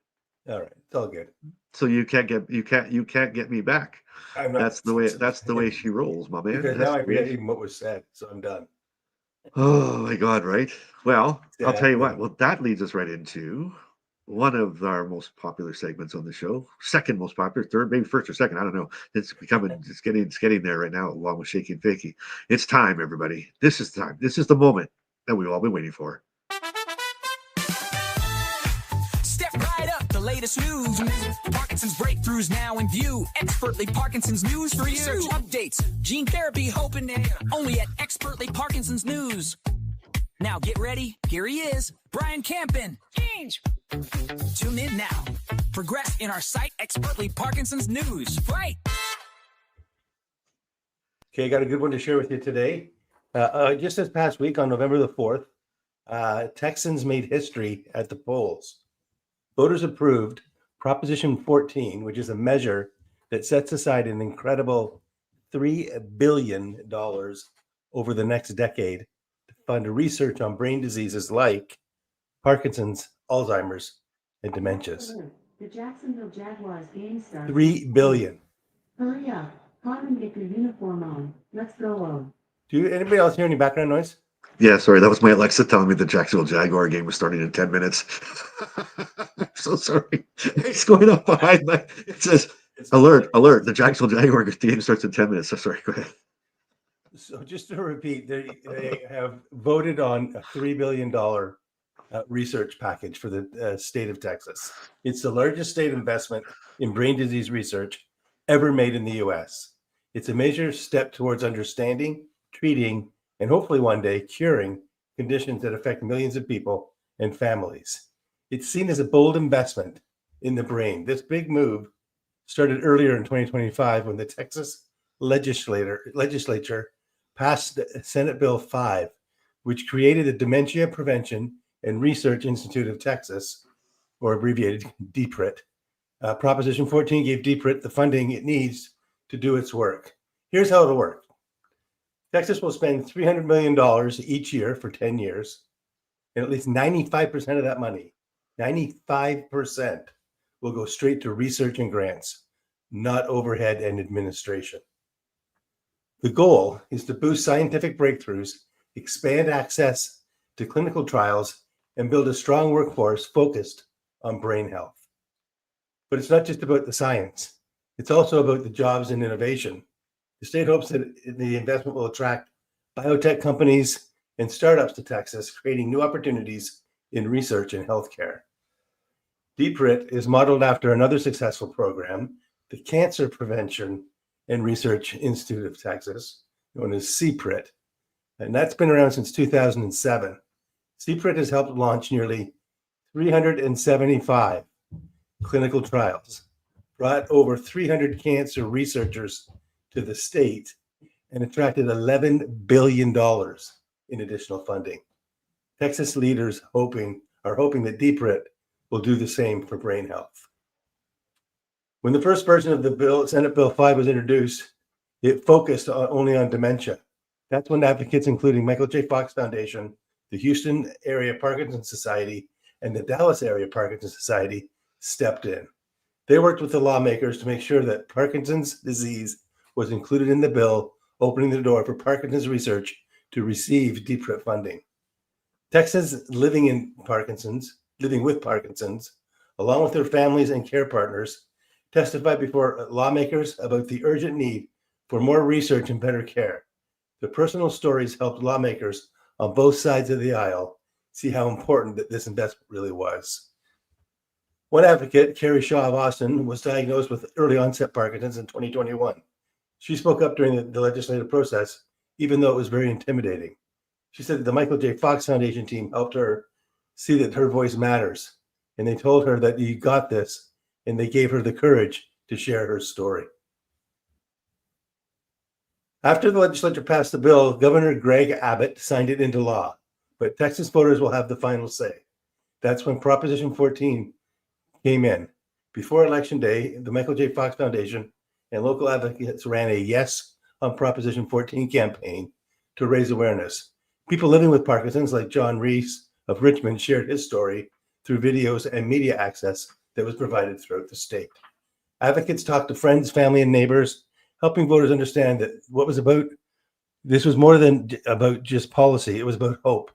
All right, it's all good. So you can't get me back. That's the way she rolls, my man. Because now I forget even what was said, so I'm done. Oh my God, right? Well, I'll tell you what. Well, that leads us right into one of our most popular segments on the show. Second most popular, third, maybe first or second. I don't know. It's getting there right now, along with Shakey and Fakey. It's time, everybody. This is time. This is the moment that we've all been waiting for. Step right up, the latest news. Parkinson's breakthroughs now in view. Expertly Parkinson's news for you. Research updates, gene therapy hoping to only at Expertly Parkinson's News. Now get ready. Here he is, Brian Campen. Change. Tune in now. Progress in our site, Expertly Parkinson's News. Right. Okay, I got a good one to share with you today. Just this past week on November the 4th, Texans made history at the polls. Voters approved Proposition 14, which is a measure that sets aside an incredible $3 billion over the next decade to fund research on brain diseases like Parkinson's, Alzheimer's, and dementias. The Jacksonville Jaguars game starts. $3 billion. Hurry up. Come and get your uniform on. Let's go on. Do anybody else hear any background noise? Yeah, sorry, that was my Alexa telling me the Jacksonville Jaguar game was starting in 10 minutes. I'm so sorry. It's going up behind my. It says, alert, alert, the Jacksonville Jaguar game starts in 10 minutes. So sorry, go ahead. So just to repeat, they have voted on a $3 billion research package for the state of Texas. It's the largest state investment in brain disease research ever made in the US. It's a major step towards understanding, treating, and hopefully one day curing conditions that affect millions of people and families. It's seen as a bold investment in the brain. This big move started earlier in 2025 when the Texas legislature passed Senate Bill 5, which created the Dementia Prevention and Research Institute of Texas, or abbreviated DPRIT. Proposition 14 gave DPRIT the funding it needs to do its work. Here's how it'll work. Texas will spend $300 million each year for 10 years, and at least 95% of that money, 95%, will go straight to research and grants, not overhead and administration. The goal is to boost scientific breakthroughs, expand access to clinical trials, and build a strong workforce focused on brain health. But it's not just about the science. It's also about the jobs and innovation. The state hopes that the investment will attract biotech companies and startups to Texas, creating new opportunities in research and healthcare. DPRIT is modeled after another successful program, the Cancer Prevention and Research Institute of Texas, known as CPRIT, and that's been around since 2007. CPRIT has helped launch nearly 375 clinical trials, brought over 300 cancer researchers to the state, and attracted $11 billion in additional funding. Texas leaders are hoping that DPRIT will do the same for brain health. When the first version of the bill, Senate Bill 5, was introduced, it focused only on dementia. That's when advocates, including Michael J. Fox Foundation, the Houston Area Parkinsons Society, and the Dallas Area Parkinsons Society, stepped in. They worked with the lawmakers to make sure that Parkinson's disease was included in the bill, opening the door for Parkinson's research to receive DPRIT funding. Texans living with Parkinsons, along with their families and care partners, testified before lawmakers about the urgent need for more research and better care. The personal stories helped lawmakers on both sides of the aisle see how important that this investment really was. One advocate, Carrie Shaw of Austin, was diagnosed with early onset Parkinson's in 2021. She spoke up during the legislative process, even though it was very intimidating. She said that the Michael J. Fox Foundation team helped her see that her voice matters, and they told her that you got this, and they gave her the courage to share her story. After the legislature passed the bill, Governor Greg Abbott signed it into law, but Texas voters will have the final say. That's when Proposition 14 came in. Before Election Day, the Michael J. Fox Foundation and local advocates ran a Yes on Proposition 14 campaign to raise awareness. People living with Parkinson's, like John Reese of Richmond, shared his story through videos and media access that was provided throughout the state. Advocates talked to friends, family, and neighbors, helping voters understand that this was more than about just policy. It was about hope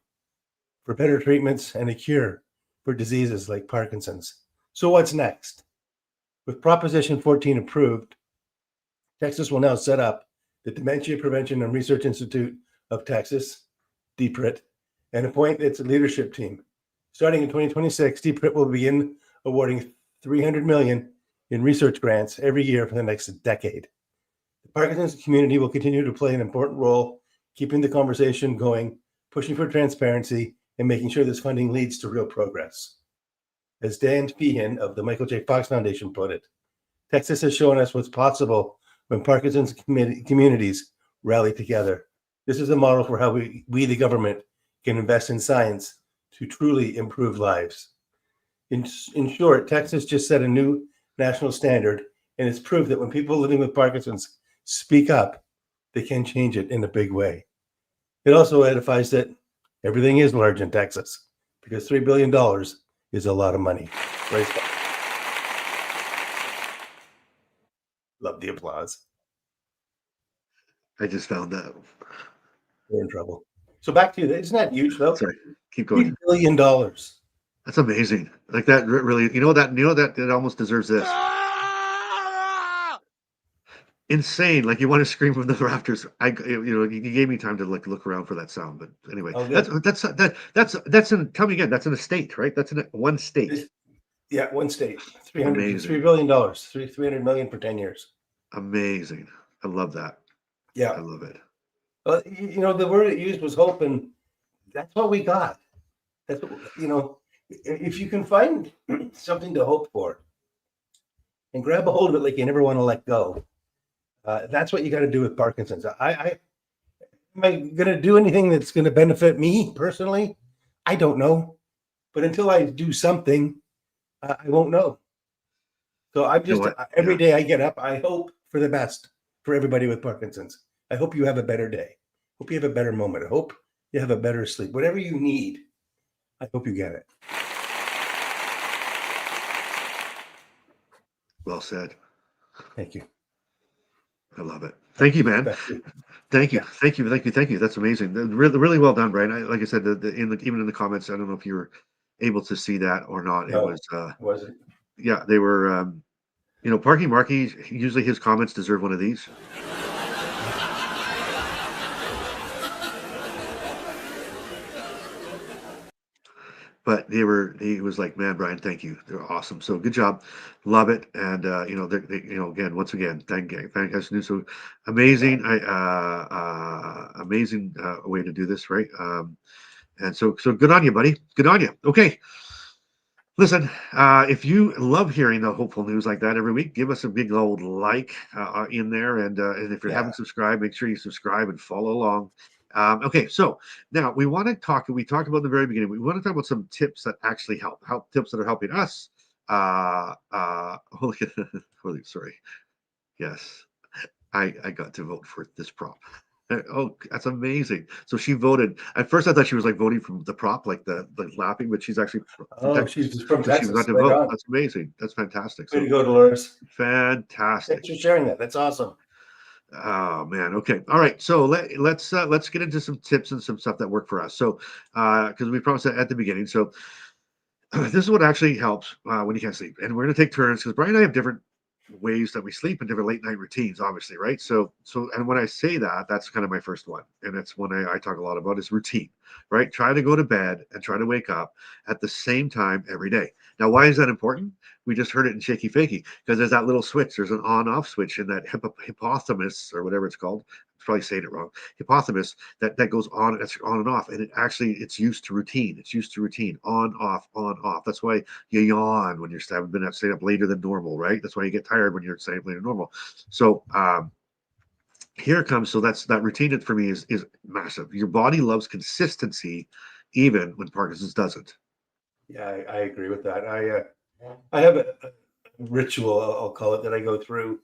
for better treatments and a cure for diseases like Parkinson's. So what's next? With Proposition 14 approved, Texas will now set up the Dementia Prevention and Research Institute of Texas, DPRIT, and appoint its leadership team. Starting in 2026, DPRIT will begin awarding $300 million in research grants every year for the next decade. The Parkinson's community will continue to play an important role, keeping the conversation going, pushing for transparency, and making sure this funding leads to real progress. As Dan Feehan of the Michael J. Fox Foundation put it, Texas has shown us what's possible when Parkinson's communities rally together. This is a model for how we the government, can invest in science to truly improve lives. In short, Texas just set a new national standard, and it's proof that when people living with Parkinson's speak up, they can change it in a big way. It also edifies that everything is large in Texas, because $3 billion is a lot of money. Right? Love the applause. I just found that. We're in trouble. So back to you. Isn't that huge though? Sorry, keep $3 going. billion. That's amazing. Like that really, that it almost deserves this. Insane. Like you want to scream from the rafters. You gave me time to like look around for that sound, but anyway, Oh, good. that's in, tell me again, that's in a state, right? That's in one state. Yeah, one state. Amazing. $3 billion. 300 million for 10 years. Amazing. I love that. Yeah. I love it. Well, the word it used was hope, and that's what we got. That's what, if you can find something to hope for and grab a hold of it like you never want to let go, that's what you got to do with Parkinson's. Am I going to do anything that's going to benefit me personally? I don't know. But until I do something, I won't know. So I'm just, every day I get up, I hope for the best for everybody with Parkinson's. I hope you have a better day. Hope you have a better moment. I hope you have a better sleep. Whatever you need, I hope you get it. Well said. Thank you. I love it. Thank you, man. Thank you. Thank you. That's amazing. Really, really well done, Brian. Like I said, even in the comments, I don't know if you were able to see that or not. No, it was, wasn't. yeah, they were, Parky Marky, usually his comments deserve one of these. But he was like, man, Brian, thank you. They're awesome. So good job. Love it. And, again, once again, thank you. So amazing. Amazing way to do this. Right. And so good on you, buddy. Good on you. Okay. Listen, if you love hearing the hopeful news like that every week, give us a big old like in there. And if you haven't subscribed, make sure you subscribe and follow along. Okay, so now we talked about at the very beginning, we want to talk about some tips that actually help tips that are helping us. Sorry. Yes, I got to vote for this prop. Oh, that's amazing. So she voted. At first, I thought she was like voting from the prop, like the laughing, but she's actually she's from so she Texas. got to vote. That's amazing. That's fantastic. Way to go, Dolores. Fantastic. Thanks for sharing that. That's awesome. Oh man. Okay. All right. So let's get into some tips and some stuff that work for us. So because we promised that at the beginning. So this is what actually helps when you can't sleep, and we're going to take turns because Brian and I have different ways that we sleep and different late night routines, obviously, right? So and when I say that, that's kind of my first one, and it's one I talk a lot about is routine, right? Try to go to bed and try to wake up at the same time every day. Now, why is that important? We just heard it in Shakey Fakey because there's that little switch. There's an on-off switch in that hypothalamus or whatever it's called. I'm probably saying it wrong. Hypothalamus that goes on. It's on and off, and it's used to routine. It's used to routine. On off, on off. That's why you yawn when you're staying up later than normal, right? That's why you get tired when you're staying up later than normal. So here it comes. So that routine for me is massive. Your body loves consistency, even when Parkinson's doesn't. Yeah, I agree with that. I have a ritual, I'll call it, that I go through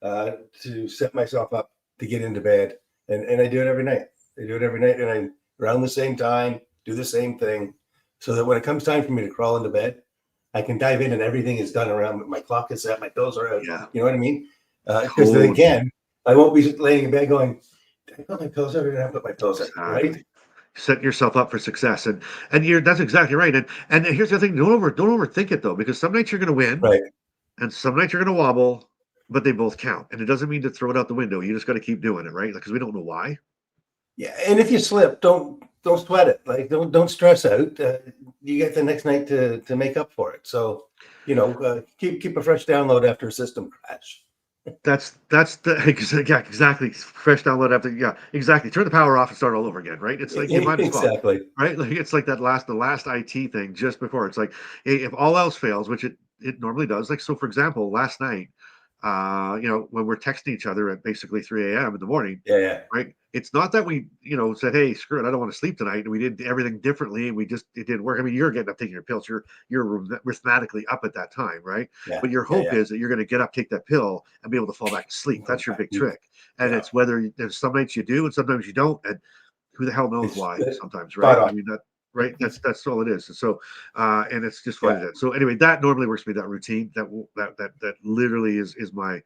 to set myself up to get into bed, and I do it every night. And I'm around the same time, do the same thing, so that when it comes time for me to crawl into bed, I can dive in and everything is done around. My clock is set, my pills are out. Yeah. You know what I mean? Because then again, I won't be laying in bed going, "Did I put my pills out or did I put my pills out?" Right? Setting yourself up for success, and that's exactly right. And here's the thing: don't overthink it though, because some nights you're going to win, right, and some nights you're going to wobble, but they both count. And it doesn't mean to throw it out the window. You just got to keep doing it, right? Because we don't know why. Yeah, and if you slip, don't sweat it. Like don't stress out. You get the next night to make up for it. So keep a fresh download after a system crash. That's exactly. Fresh download after exactly. Turn the power off and start all over again, right? It's like you might as well, exactly, right? Like it's like the last IT thing just before. It's like if all else fails, which it normally does. Like so, for example, last night, when we're texting each other at basically 3 a.m. in the morning, right? It's not that we said, hey, screw it, I don't want to sleep tonight, and we did everything differently, and it didn't work. I mean, you're getting up taking your pills, you're rhythmatically up at that time, right? But your hope is that you're going to get up, take that pill, and be able to fall back to sleep. That's your big trick. And it's whether there's some nights you do and sometimes you don't, and who the hell knows why sometimes, right? I mean right, that's all it is. And so and it's just funny that. So anyway, that normally works for me, that routine, that literally is my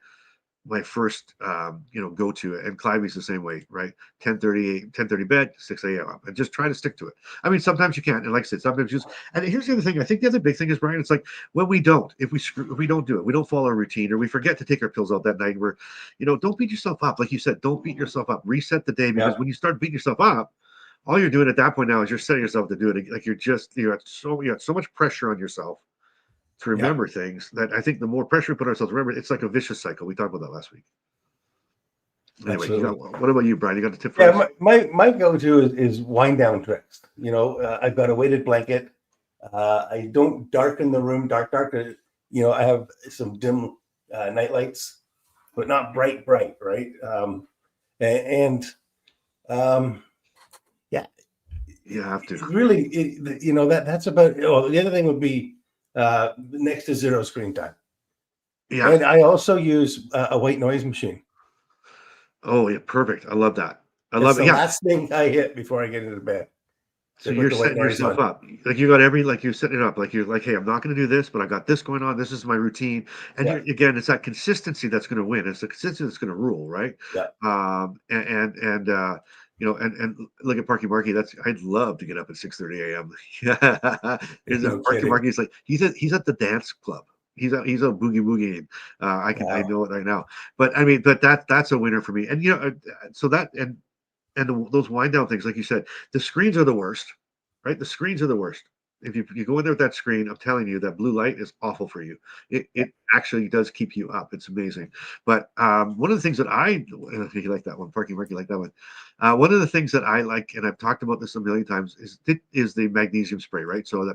my first go to it. And Clivey's the same way, right? 10:30 bed, 6 a.m. up, and just try to stick to it. I mean, sometimes you can't, and like I said, sometimes you just. And here's the other thing. I think the other big thing is, Brian, it's like when we don't, if we don't do it, we don't follow our routine, or we forget to take our pills out that night. We're, don't beat yourself up, like you said. Don't beat yourself up. Reset the day, because when you start beating yourself up, all you're doing at that point now is you're setting yourself to do it. Like you got so much pressure on yourself to remember things, that I think the more pressure we put ourselves, remember, it's like a vicious cycle. We talked about that last week. Anyway, what about you, Brian? You got a tip for us? My go-to is wind down tricks. I've got a weighted blanket. I don't darken the room dark. I have some dim night lights, but not bright, right? You have to. Really, that's about. Oh, the other thing would be next to zero screen time. Yeah. And I also use a white noise machine. Oh, yeah, perfect. I love that. It's the last thing I hit before I get into bed. So you're setting yourself up. Like you got you're setting it up. Like you're like, hey, I'm not going to do this, but I got this going on. This is my routine. And again, it's that consistency that's going to win. It's the consistency that's going to rule, right? Yeah. And look at Parky Marky. I'd love to get up at 6:30 a.m. Yeah. Parky Marky's like he's at the dance club. He's a boogie. I know it right now. But I mean, that's a winner for me. And so that and those wind down things, like you said, the screens are the worst, right? The screens are the worst. If you go in there with that screen, I'm telling you, that blue light is awful for you. It actually does keep you up. It's amazing. But one of the things that you like that one, Parky Marky like that one. One of the things that I like, and I've talked about this a million times, is the magnesium spray, right? So I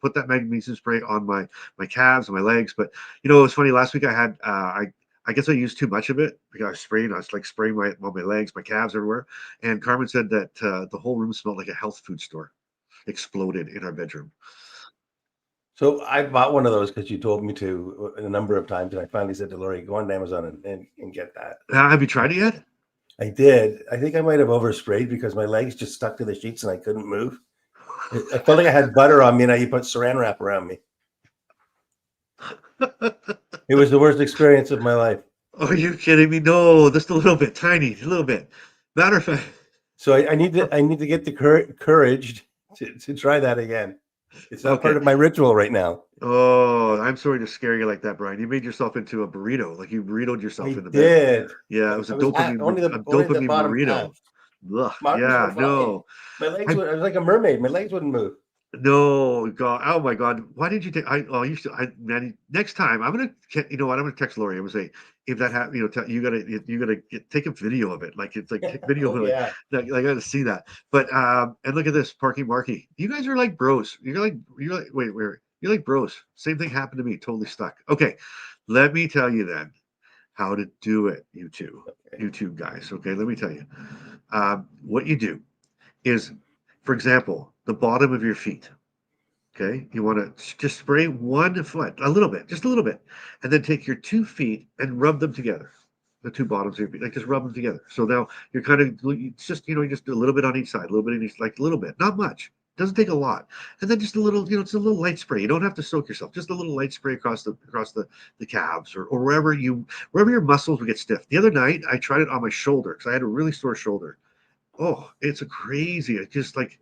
put that magnesium spray on my calves and my legs. But it was funny. Last week I had I guess I used too much of it, because I was spraying my legs, my calves, everywhere. And Carmen said that the whole room smelled like a health food store. Exploded in our bedroom. So I bought one of those because you told me to a number of times, and I finally said to Lori, go on Amazon and get that. Have you tried it yet? I did. I think I might have oversprayed because my legs just stuck to the sheets and I couldn't move. I felt like I had butter on me, and you put saran wrap around me. It was the worst experience of my life. Are you kidding me? No, just a little bit, tiny, a little bit. Matter of fact. So I need to get the courage to try that again. It's not part of my ritual right now. Oh, I'm sorry to scare you like that, Brian. You made yourself into a burrito. Like you burritoed yourself in the bed. Did. Yeah, it was a dopamine burrito. Ugh, yeah, no. My legs I was like a mermaid. My legs wouldn't move. No, God! Oh my God! Why didn't you take? Manny. Next time, I'm gonna. I'm gonna text Lori. I'm gonna say, if that happens, you gotta take a video of it. Like it's like take video of it. I gotta see that. But and look at this, Parky Marky. You guys are like bros. You're like wait, you're like bros. Same thing happened to me. Totally stuck. Okay, let me tell you then how to do it. You two guys. Okay, let me tell you. What you do is, for example, the bottom of your feet. Okay, you want to just spray one foot, just a little bit, and then take your 2 feet and rub them together. The two bottoms of your feet, like just rub them together. So now you're kind of just you just do a little bit on each side, a little bit on each, like a little bit, not much. Doesn't take a lot, and then just a little, it's a little light spray. You don't have to soak yourself. Just a little light spray across the calves or wherever your muscles will get stiff. The other night I tried it on my shoulder because I had a really sore shoulder. Oh, it's crazy. It's just like,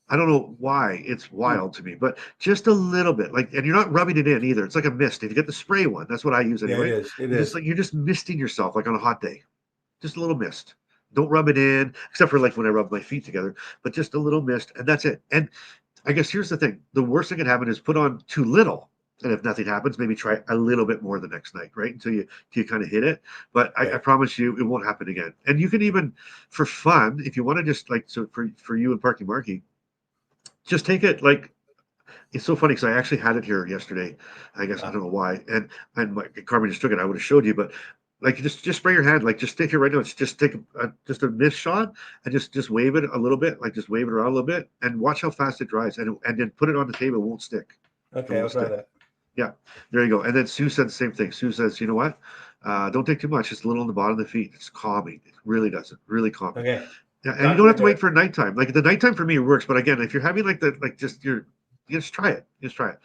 I don't know why, it's wild to me, but just a little bit, like, and you're not rubbing it in either. It's like a mist. If you get the spray one, that's what I use anyway. Yeah, it is. Like you're just misting yourself, like on a hot day, just a little mist. Don't rub it in, except for like when I rub my feet together, but just a little mist, and that's it. And I guess here's the thing: the worst thing that can happen is put on too little, and if nothing happens, maybe try a little bit more the next night, right? Until you kind of hit it. But I promise you, it won't happen again. And you can even, for fun, if you want to just like, so for you and Parky Marky, just take it like, it's so funny because I actually had it here yesterday. I guess I don't know why. And Carmen just took it. I would have showed you, but like just spray your hand, like just take it right now. It's just take just a mist shot and just wave it a little bit, like just wave it around a little bit, and watch how fast it dries. And then put it on the table. It won't stick. Okay, I'll try that. Yeah, there you go. And then Sue said the same thing. Sue says, you know what? Don't take too much. Just a little on the bottom of the feet. It's calming. It really does it. Really calming. Okay. Yeah, and you don't have to wait for nighttime. Like the nighttime for me works, but again, if you're having you just try it. Just try it.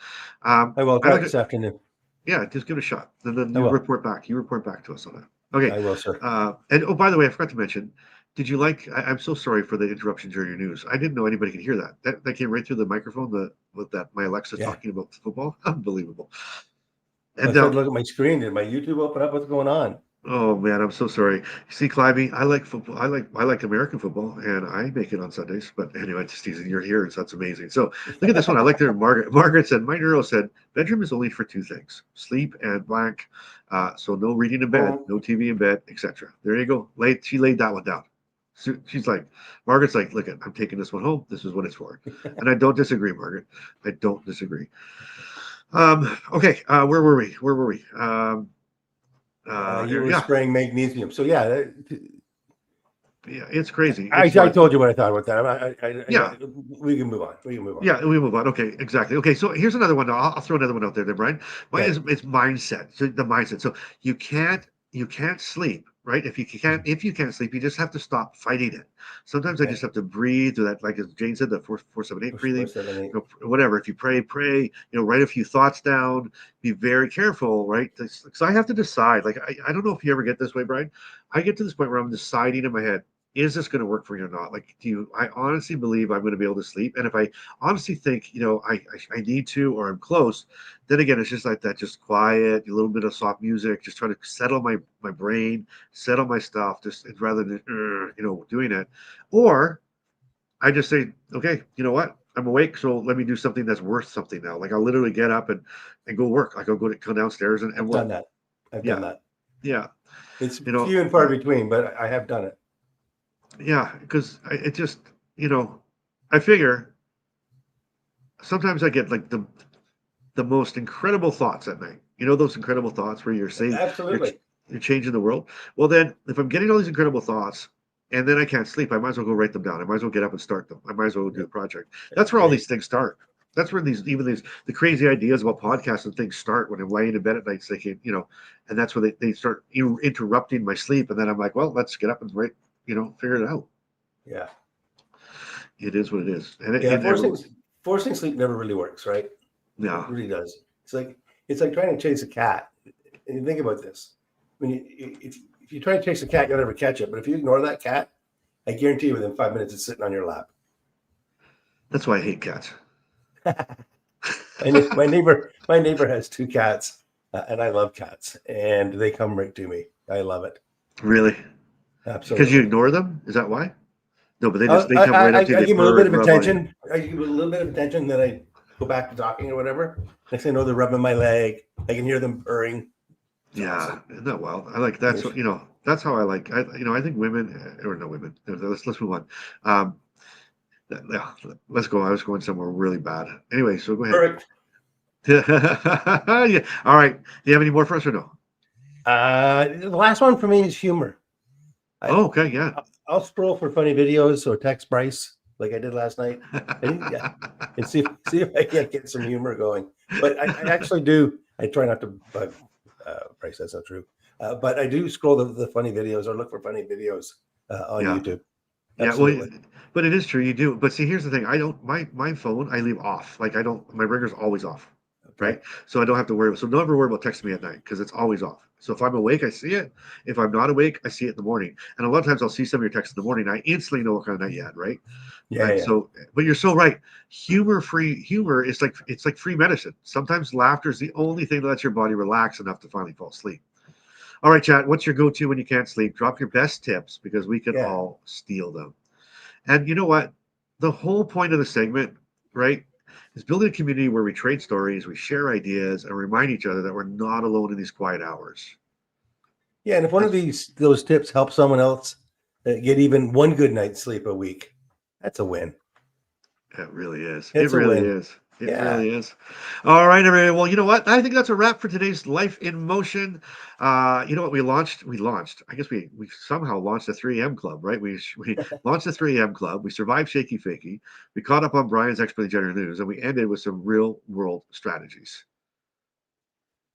I will try it this afternoon. Yeah, just give it a shot. And then I you will. report back. You report back to us on that. Okay. I will, sir. And oh, by the way, I forgot to mention. Did you like? I'm so sorry for the interruption during your news. I didn't know anybody could hear that. That came right through the microphone. With that, my Alexa Yeah. talking about football. Unbelievable. I And tried to look at my screen. Did my YouTube open up? What's going on? oh man, I'm so sorry. See, Climbing, I like football. I like American football, and I make it on Sundays. But anyway, just teasing. You're here, so that's amazing. So look at this one. I like there. Margaret said, my neuro said, bedroom is only for two things: sleep and blank. So no reading in bed, no TV in bed, etc. There you go. She laid that one down. She's like, Margaret's like, look, I'm taking this one home. This is what it's for, and I don't disagree, Margaret. I don't disagree. Okay, where were we? You were Yeah, spraying magnesium. So yeah, yeah, it's crazy. I It's like, told you what I thought about that. Yeah. We can move on. yeah, we move on. Okay, exactly. Okay, so here's another one. I'll throw another one out there, Brian. Mine Okay. is it's mindset. So the mindset. So you can't sleep, right? If you can't sleep, you just have to stop fighting it. Sometimes I Okay. just have to breathe, do that, like as Jane said, the 4-4-7-8 breathing. 4-7-8. You know, whatever. If you pray, write a few thoughts down. Be very careful, right? Because I have to decide. Like I don't know if you ever get this way, Brian. I get to this point where I'm deciding in my head, is this going to work for you or not? Like, I honestly believe I'm going to be able to sleep? And if I honestly think, I need to, or I'm close, then again, it's just like that, just quiet, a little bit of soft music, just trying to settle my brain, settle my stuff, just rather than, doing it. Or I just say, okay, you know what? I'm awake, so let me do something that's worth something now. Like I'll literally get up and go work. Like I'll go downstairs and I've work. done that. I've done that. Yeah. It's few and far between, but I have done it. Yeah, because it just, I figure sometimes I get like the most incredible thoughts at night. Those incredible thoughts where you're saying Absolutely. you're changing the world. Well, then if I'm getting all these incredible thoughts and then I can't sleep, I might as well go write them down. I might as well get up and start them. I might as well do a project. That's where all these things start. That's where the crazy ideas about podcasts and things start when I'm laying in bed at night thinking, and that's where they start interrupting my sleep. And then I'm like, well, let's get up and write, figure it out. Yeah. It is what it is. And forcing sleep never really works, right? No. It really does. It's like trying to chase a cat. And you think about this. If you try to chase a cat, you'll never catch it. But if you ignore that cat, I guarantee you within 5 minutes it's sitting on your lap. That's why I hate cats. my neighbor has two cats, and I love cats, and they come right to me. I love it. Really? Absolutely. Because you ignore them? Is that why? No, but they come right up to you. I give them a little bit of attention. I give them a little bit of attention, then I go back to talking or whatever. Next thing I know, they're rubbing my leg. I can hear them purring. Yeah, isn't that wild? I like that's what that's how I like. I think women or no women. Let's move on. Let's go. I was going somewhere really bad. Anyway, so go ahead. Perfect. Yeah. All right. Do you have any more for us or no? The last one for me is humor. Okay. Yeah. I'll scroll for funny videos or text Bryce like I did last night, and see if I can get some humor going. But I actually do. I try not to bug Bryce. That's not true. But I do scroll the funny videos or look for funny videos on YouTube. Absolutely. Yeah, well, but it is true. You do. But see, here's the thing. I don't. My phone I leave off. Like I don't. My ringer's always off. Right. So I don't have to worry. So don't ever worry about texting me at night because it's always off. So if I'm awake, I see it. If I'm not awake, I see it in the morning. And a lot of times I'll see some of your texts in the morning. I instantly know what kind of night you had, right? Yeah. So, but you're so right. Humor is like free medicine. Sometimes laughter is the only thing that lets your body relax enough to finally fall asleep. All right, chat. What's your go-to when you can't sleep? Drop your best tips because we can all steal them. And you know what? The whole point of the segment, right, is building a community where we trade stories, we share ideas, and remind each other that we're not alone in these quiet hours. Yeah, and if one of those tips helps someone else get even one good night's sleep a week, that's a win. It really is. It's it really a win. is. It really is. All right, everybody. Well, you know what? I think that's a wrap for today's Life in Motion. You know what? We launched. I guess we somehow launched a 3 a.m. club, right? We launched a 3 a.m. club. We survived Shakey Fakey. We caught up on Brian's Expertly General News, and we ended with some real world strategies.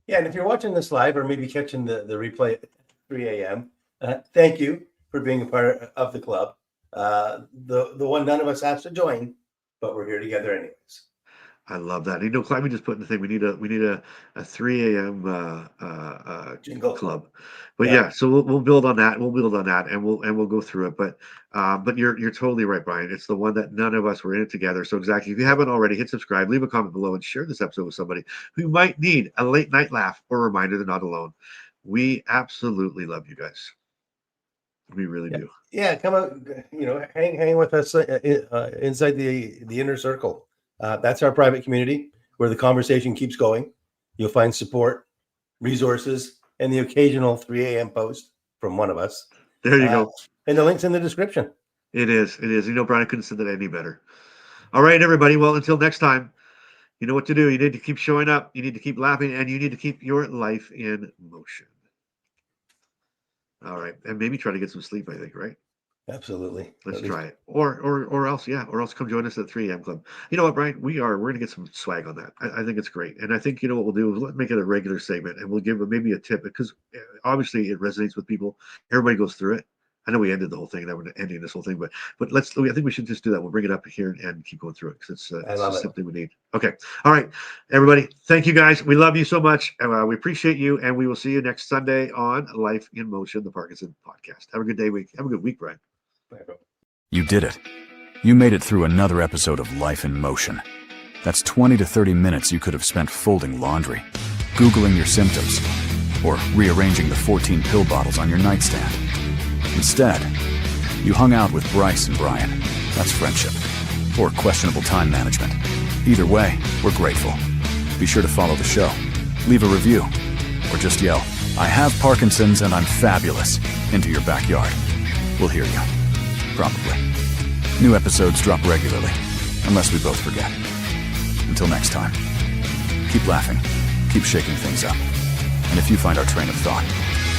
Yeah, and if you're watching this live or maybe catching the replay at 3 a.m., thank you for being a part of the club. The one none of us has to join, but we're here together anyways. I love that. You know, Climby just put in the thing. We need a 3 a.m. Jingle. club. But Yeah. yeah, so we'll build on that. We'll build on that, and we'll go through it. But you're totally right, Brian. It's the one that none of us were in it together. So exactly, if you haven't already, hit subscribe, leave a comment below, and share this episode with somebody who might need a late night laugh or a reminder they're not alone. We absolutely love you guys. We really do. Yeah, come out, hang with us inside the inner circle. That's our private community where the conversation keeps going. You'll find support, resources, and the occasional 3 a.m. post from one of us. There you go. And the link's in the description. It is. You know, Brian, I couldn't say that any better. All right, everybody. Well, until next time, you know what to do. You need to keep showing up. You need to keep laughing, and you need to keep your life in motion. All right, and maybe try to get some sleep. I think, right? Absolutely. Let's try it, or else come join us at 3 a.m. Club. You know what, Brian? We're gonna get some swag on that. I think it's great, and I think you know what we'll do is let's make it a regular segment, and we'll give maybe a tip because obviously it resonates with people. Everybody goes through it. I know we ended the whole thing, and we're ending this whole thing, but I think we should just do that. We'll bring it up here and keep going through it because it's just something we need. Okay, all right, everybody. Thank you guys. We love you so much. We appreciate you, and we will see you next Sunday on Life in Motion, the Parkinson podcast. Have a good day, Have a good week, Brian. You did it. You made it through another episode of Life in Motion. That's 20 to 30 minutes you could have spent folding laundry, Googling your symptoms, or rearranging the 14 pill bottles on your nightstand. Instead, you hung out with Bryce and Brian. That's friendship. Or questionable time management. Either way, we're grateful. Be sure to follow the show, leave a review, or just yell, "I have Parkinson's and I'm fabulous," into your backyard. We'll hear you. Probably. New episodes drop regularly, unless we both forget. Until next time, keep laughing, keep shaking things up. And if you find our train of thought,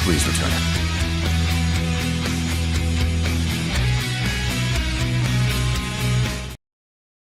please return it.